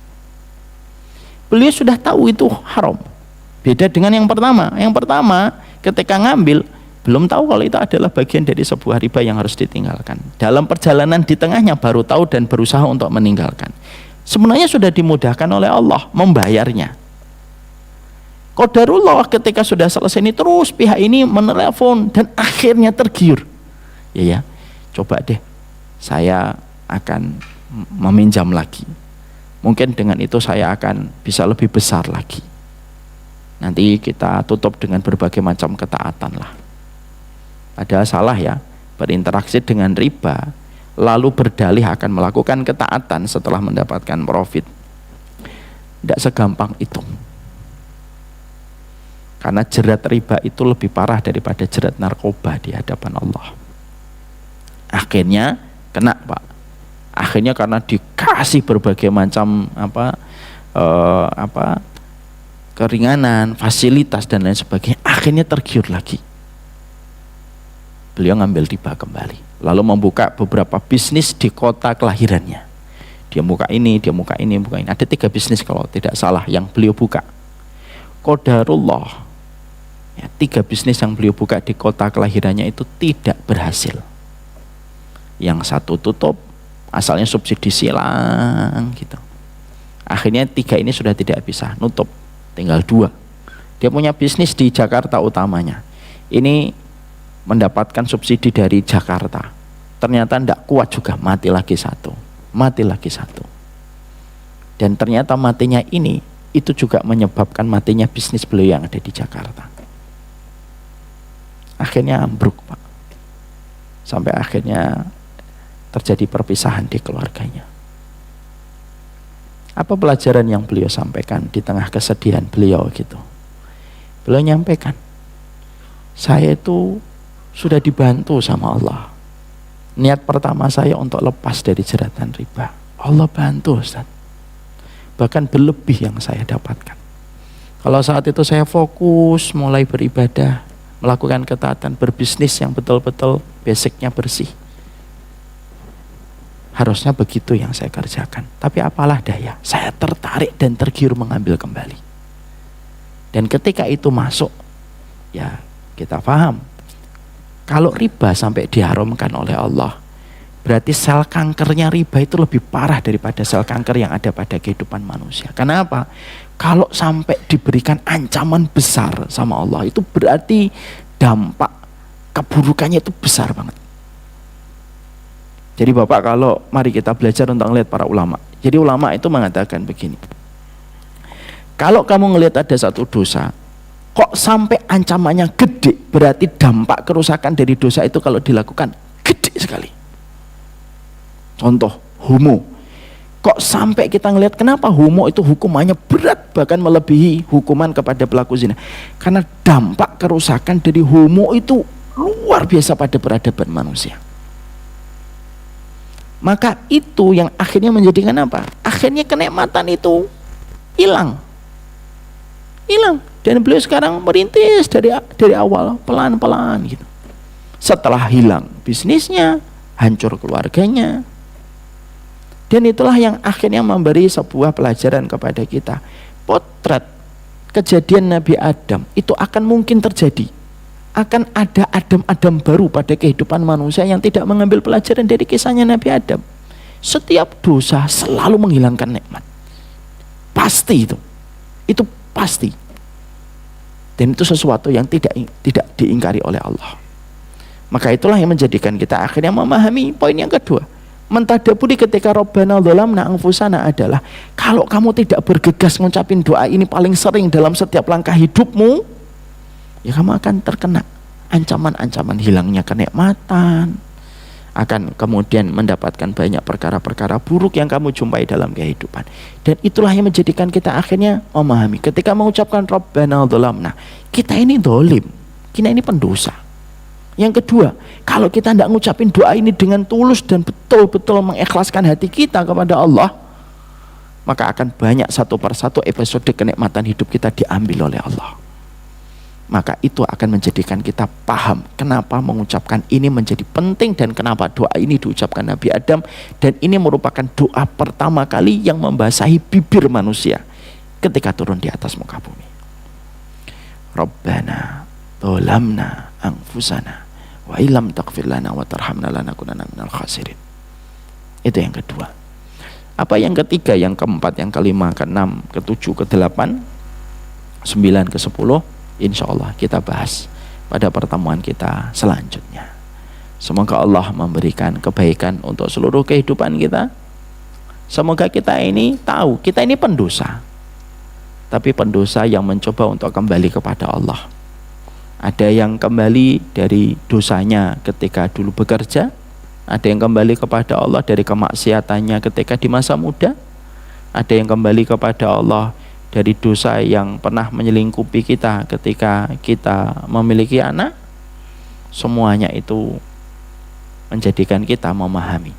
Beliau sudah tahu itu haram. Beda dengan yang pertama. Yang pertama ketika ngambil belum tahu kalau itu adalah bagian dari sebuah riba yang harus ditinggalkan. Dalam perjalanan di tengahnya baru tahu dan berusaha untuk meninggalkan. Sebenarnya sudah dimudahkan oleh Allah membayarnya. Qadarullah ketika sudah selesai ini terus pihak ini menelepon dan akhirnya tergiur. Ya, coba deh saya akan meminjam lagi. Mungkin dengan itu saya akan bisa lebih besar lagi. Nanti kita tutup dengan berbagai macam ketaatan lah. Padahal salah ya, berinteraksi dengan riba lalu berdalih akan melakukan ketaatan setelah mendapatkan profit. Tidak segampang itu. Karena jerat riba itu lebih parah daripada jerat narkoba di hadapan Allah. Akhirnya kena, Pak. Akhirnya karena dikasih berbagai macam keringanan, fasilitas dan lain sebagainya, akhirnya tergiur lagi. Beliau ngambil riba kembali, lalu membuka beberapa bisnis di kota kelahirannya, dia buka ini, dia buka ini, buka ini. Ada 3 bisnis kalau tidak salah yang beliau buka. Qadarullah, ya, 3 bisnis yang beliau buka di kota kelahirannya itu tidak berhasil. Yang satu tutup, asalnya subsidi silang gitu. Akhirnya 3 ini sudah tidak bisa, nutup, tinggal 2. Dia punya bisnis di Jakarta utamanya. Ini mendapatkan subsidi dari Jakarta. Ternyata tidak kuat juga, mati lagi satu. Dan ternyata matinya ini, itu juga menyebabkan matinya bisnis beliau yang ada di Jakarta. Akhirnya ambruk, Pak. Sampai akhirnya terjadi perpisahan di keluarganya. Apa pelajaran yang beliau sampaikan di tengah kesedihan beliau gitu? Beliau nyampaikan, saya itu sudah dibantu sama Allah. Niat pertama saya untuk lepas dari jeratan riba. Allah bantu, Ustaz. Bahkan berlebih yang saya dapatkan. Kalau saat itu saya fokus mulai beribadah, melakukan ketaatan, berbisnis yang betul-betul basicnya bersih. Harusnya begitu yang saya kerjakan. Tapi apalah daya, saya tertarik dan tergiur mengambil kembali. Dan ketika itu masuk, ya kita paham. Kalau riba sampai diharamkan oleh Allah, berarti sel kankernya riba itu lebih parah daripada sel kanker yang ada pada kehidupan manusia. Kenapa? Kalau sampai diberikan ancaman besar sama Allah, itu berarti dampak keburukannya itu besar banget. Jadi Bapak, kalau mari kita belajar untuk melihat para ulama. Jadi ulama itu mengatakan begini, kalau kamu ngelihat ada satu dosa, kok sampai ancamannya gede, berarti dampak kerusakan dari dosa itu kalau dilakukan gede sekali. Contoh, homo. Kok sampai kita ngelihat kenapa homo itu hukumannya berat, bahkan melebihi hukuman kepada pelaku zina? Karena dampak kerusakan dari homo itu luar biasa pada peradaban manusia. Maka itu yang akhirnya menjadikan apa? Akhirnya kenikmatan itu hilang. Dan beliau sekarang merintis dari awal, pelan-pelan gitu. Setelah hilang bisnisnya, hancur keluarganya. Dan itulah yang akhirnya memberi sebuah pelajaran kepada kita. Potret kejadian Nabi Adam itu akan mungkin terjadi. Akan ada Adam-Adam baru pada kehidupan manusia yang tidak mengambil pelajaran dari kisahnya Nabi Adam. Setiap dosa selalu menghilangkan nikmat. Pasti itu. Itu pasti. Dan itu sesuatu yang tidak diingkari oleh Allah. Maka itulah yang menjadikan kita akhirnya memahami poin yang kedua. Mentadaburi ketika Rabbana dzalamna anfusana adalah, kalau kamu tidak bergegas ngucapin doa ini paling sering dalam setiap langkah hidupmu, ya kamu akan terkena ancaman-ancaman hilangnya kenikmatan, akan kemudian mendapatkan banyak perkara-perkara buruk yang kamu jumpai dalam kehidupan. Dan itulah yang menjadikan kita akhirnya memahami ketika mengucapkan Rabbana dzalamna, kita ini dolim, kita ini pendosa. Yang kedua, kalau kita tidak ngucapin doa ini dengan tulus dan betul-betul mengikhlaskan hati kita kepada Allah, maka akan banyak satu persatu episode kenikmatan hidup kita diambil oleh Allah. Maka itu akan menjadikan kita paham kenapa mengucapkan ini menjadi penting dan kenapa doa ini diucapkan Nabi Adam, dan ini merupakan doa pertama kali yang membasahi bibir manusia ketika turun di atas muka bumi. Rabbana dzalamna anfusana wa illam taghfir lana wa tarhamna lanakunanna minal khasirin. Itu yang kedua. Apa yang ketiga, yang keempat, yang kelima, keenam, ketujuh, kedelapan, 9, ke-10, insya Allah kita bahas pada pertemuan kita selanjutnya. Semoga Allah memberikan kebaikan untuk seluruh kehidupan kita. Semoga kita ini tahu, kita ini pendosa, tapi pendosa yang mencoba untuk kembali kepada Allah. Ada yang kembali dari dosanya ketika dulu bekerja, ada yang kembali kepada Allah dari kemaksiatannya ketika di masa muda, ada yang kembali kepada Allah dari dosa yang pernah menyelingkupi kita ketika kita memiliki anak. Semuanya itu menjadikan kita memahami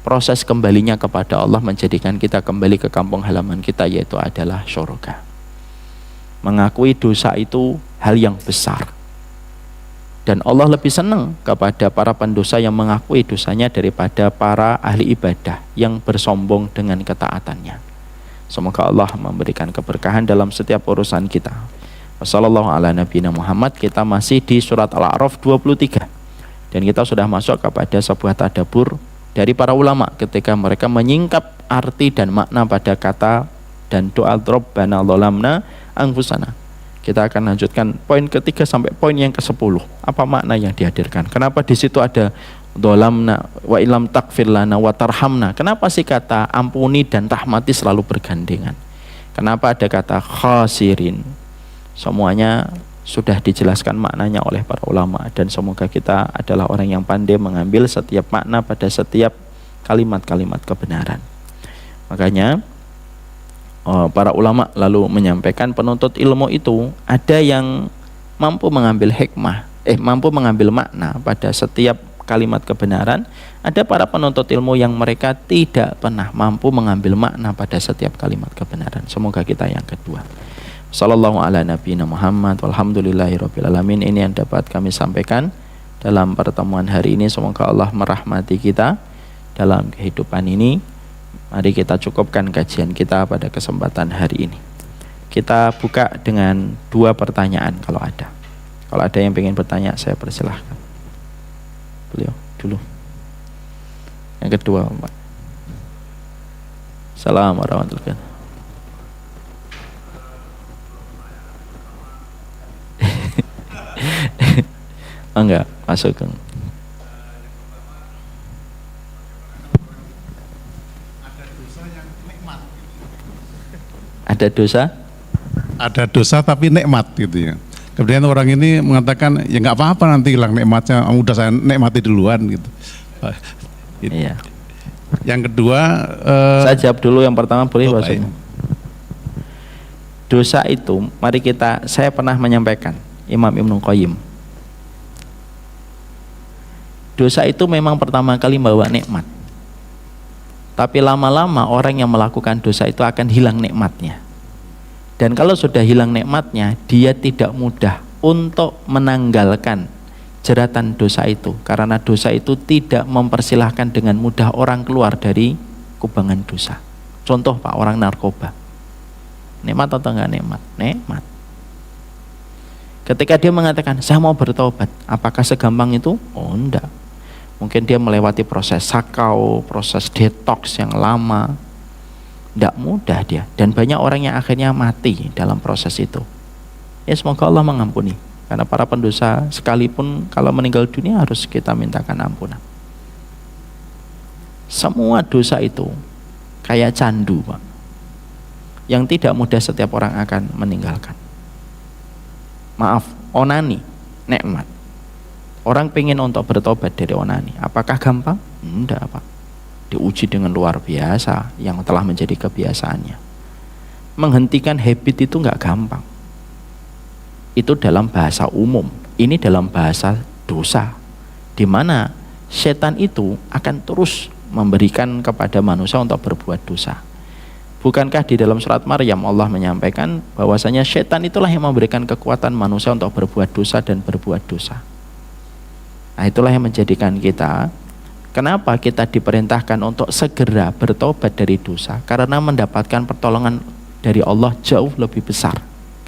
proses kembalinya kepada Allah, menjadikan kita kembali ke kampung halaman kita, yaitu adalah surga. Mengakui dosa itu hal yang besar. Dan Allah lebih senang kepada para pendosa yang mengakui dosanya daripada para ahli ibadah yang bersombong dengan ketaatannya. Semoga Allah memberikan keberkahan dalam setiap urusan kita. Wassallallahu ala nabiyina Muhammad. Kita masih di surat Al-A'raf 23. Dan kita sudah masuk kepada sebuah tadabbur dari para ulama ketika mereka menyingkap arti dan makna pada kata dan doa Rabbana dzalamna anfusana. Kita akan lanjutkan poin ketiga sampai poin yang ke-10. Apa makna yang dihadirkan? Kenapa di situ ada dzalamna wa illam taghfir lana wa tarhamna? Kenapa sih kata ampuni dan rahmati selalu bergandengan? Kenapa ada kata khasirin? Semuanya sudah dijelaskan maknanya oleh para ulama, dan semoga kita adalah orang yang pandai mengambil setiap makna pada setiap kalimat-kalimat kebenaran. Makanya para ulama lalu menyampaikan penuntut ilmu itu ada yang mampu mengambil hikmah, mampu mengambil makna pada setiap kalimat kebenaran. Ada para penuntut ilmu yang mereka tidak pernah mampu mengambil makna pada setiap kalimat kebenaran. Semoga kita yang kedua. Sallallahu ala nabiyina Muhammad walhamdulillahirabbil alamin. Ini yang dapat kami sampaikan dalam pertemuan hari ini. Semoga Allah merahmati kita dalam kehidupan ini. Mari kita cukupkan kajian kita pada kesempatan hari ini. Kita buka dengan 2 pertanyaan kalau ada. Kalau ada yang ingin bertanya, saya persilahkan. Beliau dulu. Yang kedua, Pak. Assalamualaikum warahmatullahi wabarakatuh. Enggak, masuk ke. Ada dosa? Ada dosa tapi nikmat gitu ya. Kemudian orang ini mengatakan ya nggak apa-apa, nanti hilang nikmatnya, udah saya nikmati duluan gitu. Iya. Yang kedua, saya jawab dulu yang pertama, boleh Pak? Dosa itu, mari saya pernah menyampaikan Imam Ibnu Qayyim. Dosa itu memang pertama kali membawa nikmat. Tapi lama-lama orang yang melakukan dosa itu akan hilang nikmatnya. Dan kalau sudah hilang nikmatnya, dia tidak mudah untuk menanggalkan jeratan dosa itu. Karena dosa itu tidak mempersilahkan dengan mudah orang keluar dari kubangan dosa. Contoh Pak, orang narkoba. Nikmat atau enggak nikmat? Nikmat. Ketika dia mengatakan, saya mau bertobat, apakah segampang itu? Oh enggak. Mungkin dia melewati proses sakau, proses detox yang lama. Tidak mudah dia. Dan banyak orang yang akhirnya mati dalam proses itu. Ya semoga Allah mengampuni. Karena para pendosa sekalipun kalau meninggal dunia harus kita mintakan ampunan. Semua dosa itu kayak candu Pak, yang tidak mudah setiap orang akan meninggalkan. Maaf, onani, nikmat. Orang pengen untuk bertobat dari onani, apakah gampang? Enggak Pak. Diuji dengan luar biasa yang telah menjadi kebiasaannya. Menghentikan habit itu enggak gampang. Itu dalam bahasa umum. Ini dalam bahasa dosa, di mana setan itu akan terus memberikan kepada manusia untuk berbuat dosa. Bukankah di dalam surat Maryam Allah menyampaikan bahwasanya setan itulah yang memberikan kekuatan manusia untuk berbuat dosa dan berbuat dosa. Nah itulah yang menjadikan kita, kenapa kita diperintahkan untuk segera bertobat dari dosa, karena mendapatkan pertolongan dari Allah jauh lebih besar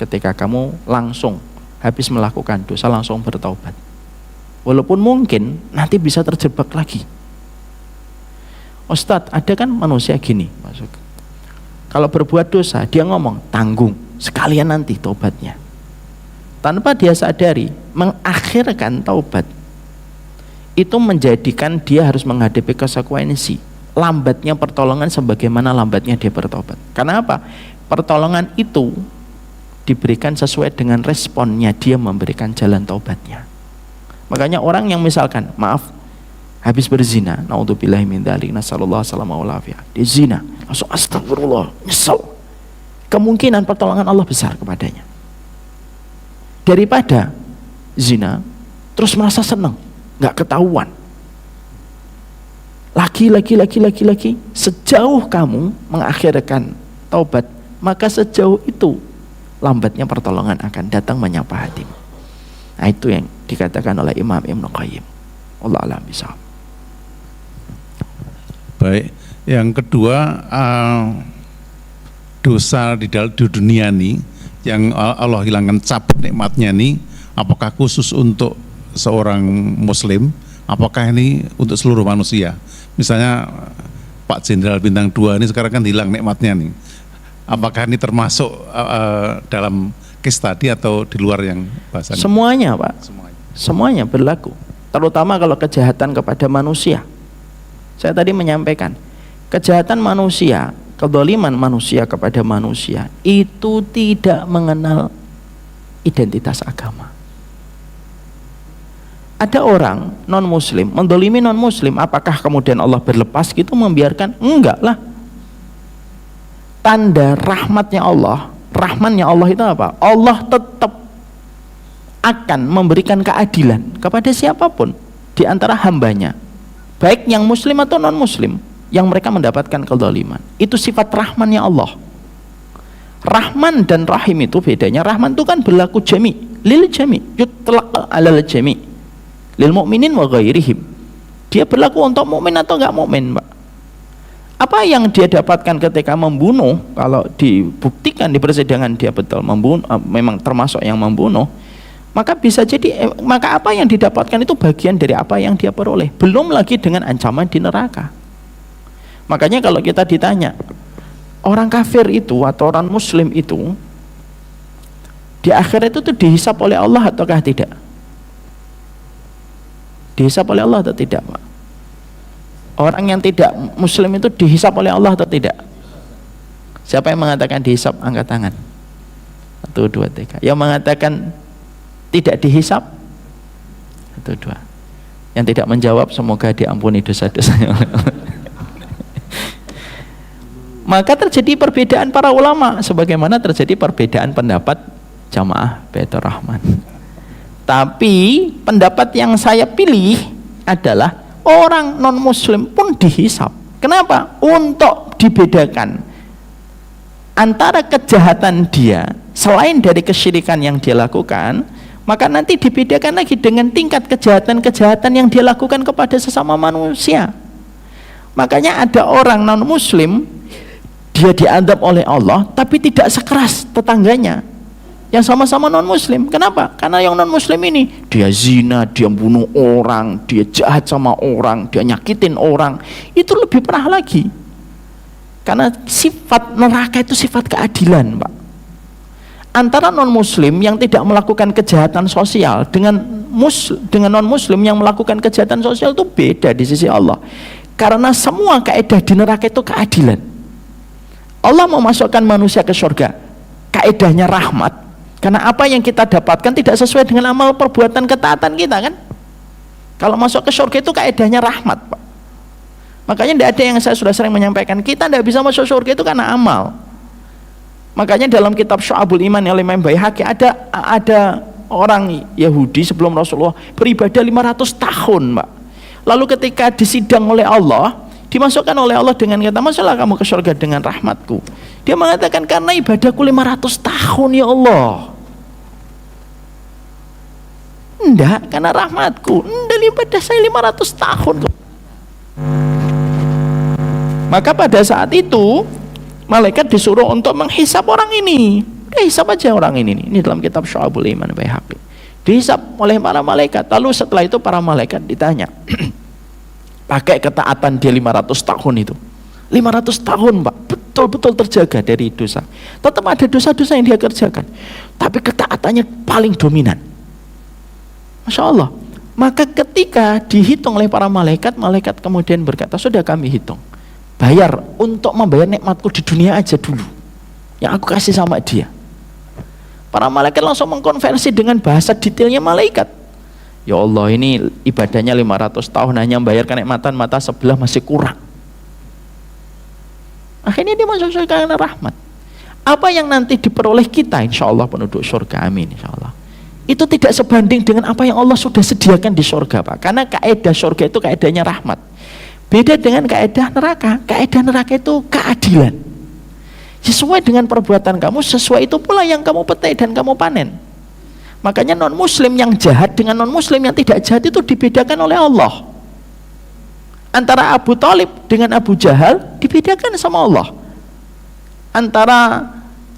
ketika kamu langsung habis melakukan dosa langsung bertobat. Walaupun mungkin nanti bisa terjebak lagi. Ustadz, ada kan manusia gini, masuk. Kalau berbuat dosa dia ngomong tanggung sekalian nanti tobatnya, tanpa dia sadari mengakhirkan taubat itu menjadikan dia harus menghadapi konsekuensi lambatnya pertolongan sebagaimana lambatnya dia bertobat. Karena apa? Pertolongan itu diberikan sesuai dengan responnya dia memberikan jalan taubatnya. Makanya orang yang misalkan maaf habis berzina, naudzubillahi min dzalik, nasallallahu alaihi wasallam, dia zina, langsung astagfirullah, nyesel, kemungkinan pertolongan Allah besar kepadanya daripada zina terus merasa senang nggak ketahuan lagi. Sejauh kamu mengakhirkan taubat, maka sejauh itu lambatnya pertolongan akan datang menyapa hatimu. Nah itu yang dikatakan oleh Imam Ibnu Qayyim. Allah a'lam bishawab. Baik, yang kedua, dosa di dunia ini yang Allah hilangkan, cabut nikmatnya ini, apakah khusus untuk seorang muslim, apakah ini untuk seluruh manusia? Misalnya Pak Jenderal Bintang 2 ini sekarang kan hilang nikmatnya nih, apakah ini termasuk dalam case tadi atau di luar yang bahasanya? Semuanya Pak, semuanya berlaku, terutama kalau kejahatan kepada manusia. Saya tadi menyampaikan, kejahatan manusia, kezaliman manusia kepada manusia itu tidak mengenal identitas agama. Ada orang non muslim mendolimi non muslim, apakah kemudian Allah berlepas gitu membiarkan? Enggak lah. Tanda rahmatnya Allah, rahmannya Allah itu apa? Allah tetap akan memberikan keadilan kepada siapapun di antara hambanya, baik yang muslim atau non muslim, yang mereka mendapatkan kezaliman. Itu sifat rahmannya Allah. Rahman dan rahim itu bedanya. Rahman itu kan berlaku jami, lil jami, yutlaq alal jami, lil mu'minin wa ghairihim. Dia berlaku untuk mukmin atau enggak mukmin, Pak. Apa yang dia dapatkan ketika membunuh, kalau dibuktikan di persidangan dia betul membunuh, memang termasuk yang membunuh, maka bisa jadi, maka apa yang didapatkan itu bagian dari apa yang dia peroleh, belum lagi dengan ancaman di neraka. Makanya kalau kita ditanya, orang kafir itu atau orang muslim itu di akhirat itu dihisap oleh Allah ataukah tidak? Dihisap oleh Allah atau tidak, Pak? Orang yang tidak muslim itu dihisap oleh Allah atau tidak? Siapa yang mengatakan dihisap, angkat tangan. 1, 2, 3. Yang mengatakan tidak dihisap? 1, 2. Yang tidak menjawab, semoga diampuni dosa-dosanya oleh Allah. Maka terjadi perbedaan para ulama, sebagaimana terjadi perbedaan pendapat jamaah Baitur Rahman. Tapi pendapat yang saya pilih adalah orang non muslim pun dihisap. Kenapa? Untuk dibedakan antara kejahatan dia selain dari kesyirikan yang dia lakukan, maka nanti dibedakan lagi dengan tingkat kejahatan-kejahatan yang dia lakukan kepada sesama manusia. Makanya ada orang non muslim, dia diadab oleh Allah tapi tidak sekeras tetangganya yang sama-sama non muslim. Kenapa? Karena yang non muslim ini dia zina, dia bunuh orang, dia jahat sama orang, dia nyakitin orang, itu lebih parah lagi. Karena sifat neraka itu sifat keadilan, Pak. Antara non muslim yang tidak melakukan kejahatan sosial dengan non muslim yang melakukan kejahatan sosial itu beda di sisi Allah. Karena semua kaidah di neraka itu keadilan. Allah memasukkan manusia ke surga, kaedahnya rahmat, karena apa yang kita dapatkan tidak sesuai dengan amal perbuatan ketaatan kita kan. Kalau masuk ke surga itu kaedahnya rahmat, Pak. Makanya tidak ada, yang saya sudah sering menyampaikan, kita tidak bisa masuk surga itu karena amal. Makanya dalam kitab Syu'abul Iman oleh Imam Baihaqi ada orang Yahudi sebelum Rasulullah beribadah 500 tahun, Pak. Lalu ketika disidang oleh Allah, dimasukkan oleh Allah dengan kata, masalah kamu ke surga dengan rahmatku. Dia mengatakan, karena ibadahku 500 tahun ya Allah. Enggak, karena rahmatku. Enggak, ibadah saya 500 tahun. Maka pada saat itu malaikat disuruh untuk menghisap orang ini. Hisap aja orang ini. Ini dalam kitab Syu'abul Iman Baihaqi. Dihisap oleh para malaikat. Lalu setelah itu para malaikat ditanya, pakai ketaatan dia 500 tahun itu, 500 tahun, Pak, betul-betul terjaga dari dosa. Tetap ada dosa-dosa yang dia kerjakan, tapi ketaatannya paling dominan. Masya Allah. Maka ketika dihitung oleh para malaikat, malaikat kemudian berkata, sudah kami hitung, bayar untuk membayar nikmatku di dunia aja dulu yang aku kasih sama dia. Para malaikat langsung mengkonversi dengan bahasa detailnya malaikat. Ya Allah, ini ibadahnya 500 tahun hanya membayar kenikmatan mata sebelah masih kurang. Akhirnya dia masuk surga karena rahmat. Apa yang nanti diperoleh kita, insya Allah penduduk surga, amin insya Allah, itu tidak sebanding dengan apa yang Allah sudah sediakan di surga, Pak. Karena kaidah surga itu kaidahnya rahmat. Beda dengan kaidah neraka. Kaidah neraka itu keadilan. Sesuai dengan perbuatan kamu, sesuai itu pula yang kamu petik dan kamu panen. Makanya non muslim yang jahat dengan non muslim yang tidak jahat itu dibedakan oleh Allah. Antara Abu Thalib dengan Abu Jahal dibedakan sama Allah. Antara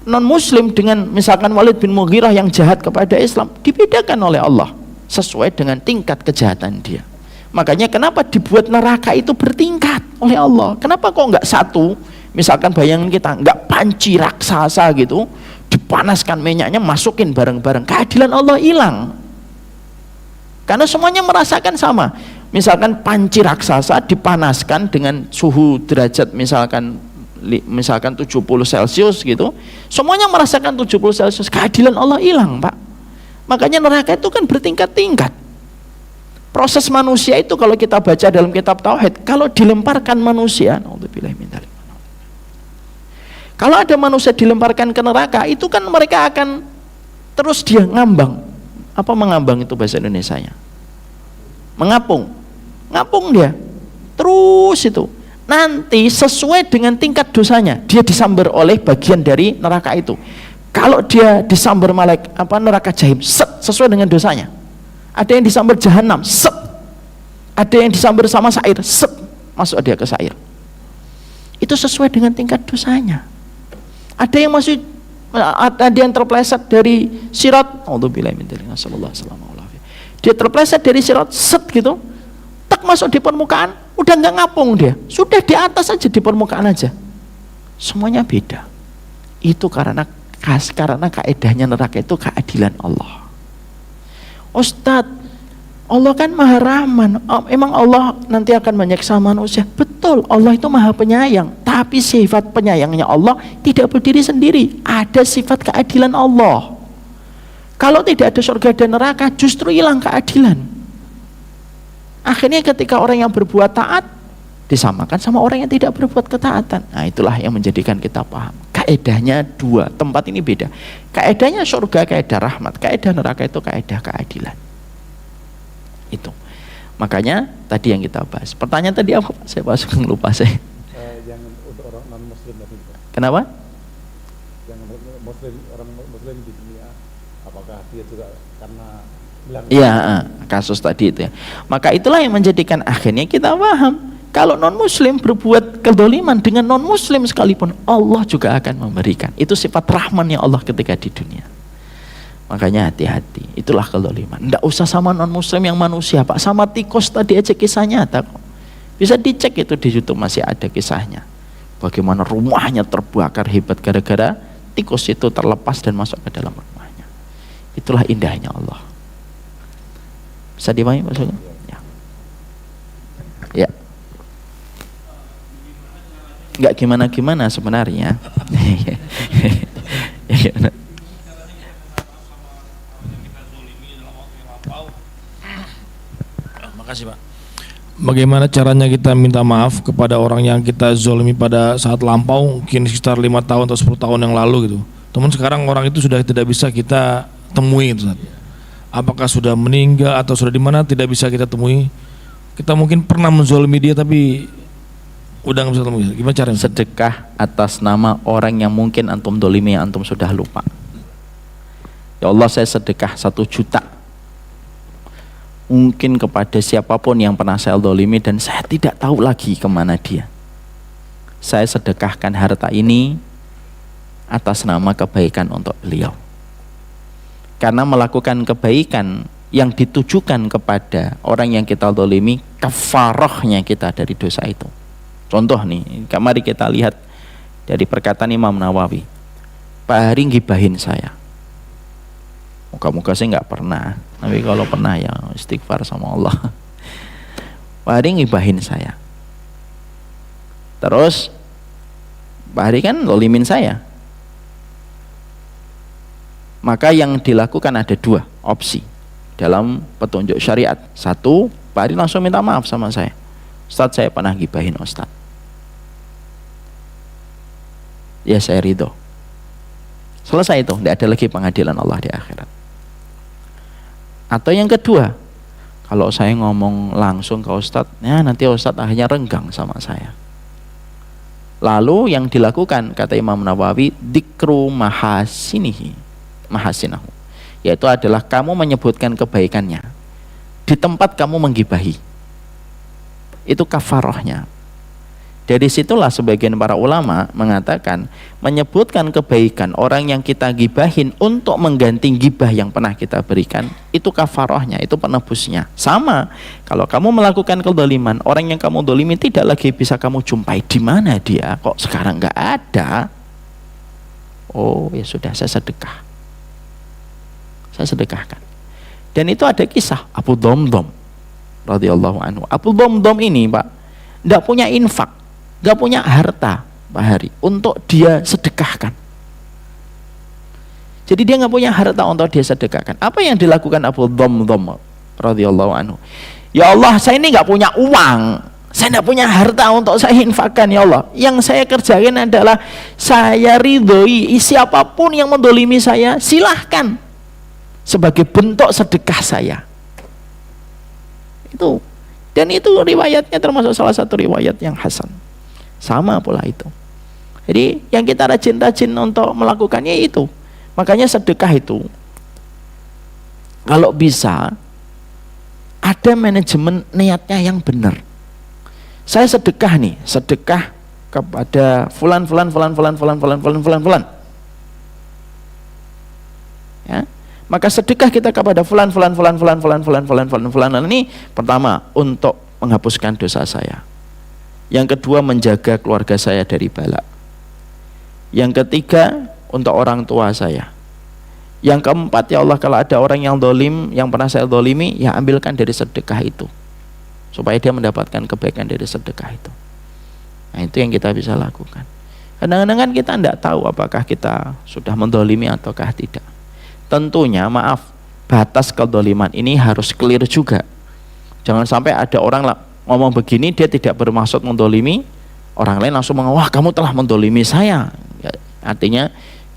non muslim dengan misalkan Walid bin Mughirah yang jahat kepada Islam dibedakan oleh Allah sesuai dengan tingkat kejahatan dia. Makanya kenapa dibuat neraka itu bertingkat oleh Allah. Kenapa kok enggak satu? Misalkan bayangin kita enggak panci raksasa gitu, dipanaskan minyaknya, masukin bareng-bareng, keadilan Allah hilang. Karena semuanya merasakan sama. Misalkan panci raksasa dipanaskan dengan suhu derajat misalkan 70 Celcius gitu, semuanya merasakan 70 Celcius, keadilan Allah hilang, Pak. Makanya neraka itu kan bertingkat-tingkat. Proses manusia itu kalau kita baca dalam kitab Tauhid, kalau dilemparkan manusia, naudzubillah min dzalik. Kalau ada manusia dilemparkan ke neraka, itu kan mereka akan terus dia ngambang. Apa mengambang itu bahasa Indonesianya? Mengapung. Ngapung dia. Terus itu. Nanti sesuai dengan tingkat dosanya, dia disambar oleh bagian dari neraka itu. Kalau dia disambar neraka jahim, sesuai dengan dosanya. Ada yang disambar jahanam, ada yang disambar sama sair, masuk dia ke sair. Itu sesuai dengan tingkat dosanya. Ada yang masih ada yang terpleset dari sirat, dia terpleset dari sirat, gitu, tak masuk di permukaan, udah nggak ngapung dia, sudah di atas aja, di permukaan aja. Semuanya beda. Itu karena kaedahnya neraka itu keadilan Allah. Ustadz, Allah kan maha rahman, emang Allah nanti akan menyiksa manusia? Betul, Allah itu maha penyayang, tapi sifat penyayangnya Allah tidak berdiri sendiri, ada sifat keadilan Allah. Kalau tidak ada surga dan neraka, justru hilang keadilan. Akhirnya ketika orang yang berbuat taat disamakan sama orang yang tidak berbuat ketaatan. Nah, itulah yang menjadikan kita paham kaedahnya dua, tempat ini beda. Kaedahnya surga kaedah rahmat, kaedah neraka itu kaedah keadilan. Itu makanya tadi yang kita bahas. Pertanyaan tadi apa Pak? Saya suka lupa saya. Yang untuk orang non muslim tadi. Kenapa? Yang orang muslim di dunia, apakah dia juga karena iya, kasus tadi itu ya. Maka itulah yang menjadikan akhirnya kita paham kalau non muslim berbuat kedoliman dengan non muslim sekalipun, Allah juga akan memberikan. Itu sifat rahmannya Allah ketika di dunia. Makanya hati-hati, itulah kedoliman. Nggak usah sama non muslim yang manusia, Pak. Sama tikus tadi aja kisah nyata kok. Bisa dicek itu di YouTube, masih ada kisahnya. Bagaimana rumahnya terbakar hebat gara-gara tikus itu terlepas dan masuk ke dalam rumahnya. Itulah indahnya Allah. Bisa dipahami Pak Sugeng? Ya. Ya. Nggak gimana-gimana sebenarnya. Ya, gimana? Makasih Pak. Bagaimana caranya kita minta maaf kepada orang yang kita zolimi pada saat lampau, mungkin sekitar 5 tahun atau 10 tahun yang lalu gitu. Teman sekarang orang itu sudah tidak bisa kita temui gitu. Apakah sudah meninggal atau sudah di mana tidak bisa kita temui. Kita mungkin pernah menzolimi dia tapi udah nggak bisa temui. Gimana caranya? Sedekah atas nama orang yang mungkin antum dolimi, yang antum sudah lupa. Ya Allah, saya sedekah 1 juta. Mungkin kepada siapapun yang pernah saya dolimi dan saya tidak tahu lagi kemana dia. Saya sedekahkan harta ini atas nama kebaikan untuk beliau. Karena melakukan kebaikan yang ditujukan kepada orang yang kita dolimi, kafarahnya kita dari dosa itu. Contoh nih, mari kita lihat dari perkataan Imam Nawawi. Pak Hari ngibahin saya. Muka-muka saya nggak pernah, tapi kalau pernah ya istighfar sama Allah. Pak Hari ngibahin saya. Terus Pak Hari kan dolimin saya. Maka yang dilakukan ada 2 opsi dalam petunjuk syariat. 1, Pak Hari langsung minta maaf sama saya. Ustadz, saya pernah gibahin Ustadz. Ya saya ridho. Selesai itu, tidak ada lagi pengadilan Allah di akhirat. Atau yang kedua, kalau saya ngomong langsung ke Ustadz, ya nanti Ustadz akhirnya renggang sama saya. Lalu yang dilakukan, kata Imam Nawawi, dikru mahasinahu. yaitu adalah kamu menyebutkan kebaikannya di tempat kamu menggibahi. Itu kafarahnya. Dari situlah sebagian para ulama mengatakan menyebutkan kebaikan orang yang kita gibahin untuk mengganti gibah yang pernah kita berikan, itu kafarahnya, itu penebusnya. Sama, kalau kamu melakukan kedoliman, orang yang kamu dolimi tidak lagi bisa kamu jumpai. Di mana dia? Kok sekarang nggak ada? Oh ya sudah, saya sedekah. Saya sedekahkan. Dan itu ada kisah Abu Dhamdham radhiyallahu anhu. Abu Dhamdham ini, Pak, tidak punya infak, nggak punya harta, Pak Hari, untuk dia sedekahkan. Jadi dia nggak punya harta untuk dia sedekahkan. Apa yang dilakukan Abu Dhamdham radhiyallahu anhu? Ya Allah, saya ini nggak punya uang, saya nggak punya harta untuk saya infakkan, ya Allah. Yang saya kerjakan adalah saya ridhoi siapapun yang mendolimi saya, silahkan, sebagai bentuk sedekah saya. Itu, dan itu riwayatnya termasuk salah satu riwayat yang hasan. Sama pula itu. Jadi yang kita rajin-rajin untuk melakukannya itu. Makanya sedekah itu kalau bisa ada manajemen niatnya yang benar. Saya sedekah nih, sedekah kepada fulan. Ya. Maka sedekah kita kepada fulan ini pertama untuk menghapuskan dosa saya. Yang kedua menjaga keluarga saya dari bala. Yang ketiga untuk orang tua saya. Yang keempat, ya Allah, kalau ada orang yang dolim, yang pernah saya dolimi, ya ambilkan dari sedekah itu, supaya dia mendapatkan kebaikan dari sedekah itu. Nah itu yang kita bisa lakukan. Kadang-kadang kan kita tidak tahu apakah kita sudah mendolimi ataukah tidak. Tentunya maaf, batas kedoliman ini harus clear juga. Jangan sampai ada orang ngomong begini, dia tidak bermaksud mendolimi, orang lain langsung mengatakan, wah kamu telah mendolimi saya. Ya, artinya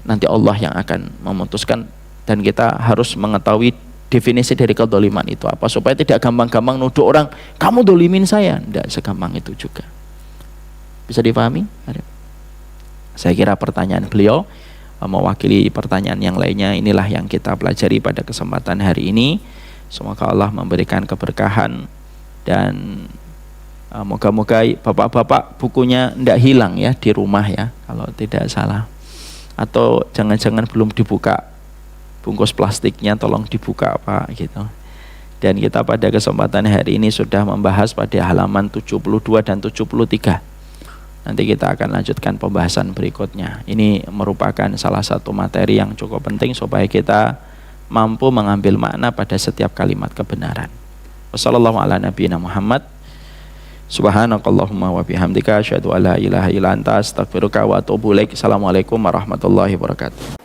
nanti Allah yang akan memutuskan, dan kita harus mengetahui definisi dari kedoliman itu apa, supaya tidak gampang-gampang nuduh orang, kamu dolimin saya. Tidak segampang itu juga. Bisa dipahami? Saya kira pertanyaan beliau mewakili pertanyaan yang lainnya. Inilah yang kita pelajari pada kesempatan hari ini. Semoga Allah memberikan keberkahan. Dan moga-moga bapak-bapak bukunya tidak hilang ya di rumah ya, kalau tidak salah. Atau jangan-jangan belum dibuka bungkus plastiknya, tolong dibuka Pak gitu. Dan kita pada kesempatan hari ini sudah membahas pada halaman 72 dan 73. Nanti kita akan lanjutkan pembahasan berikutnya. Ini merupakan salah satu materi yang cukup penting supaya kita mampu mengambil makna pada setiap kalimat kebenaran. Wassallallahu ala nabiyina Muhammad. Subhanakallahumma wa bihamdika asyhadu an la ilaha illa anta astaghfiruka wa atubu ilaik. Assalamualaikum warahmatullahi wabarakatuh.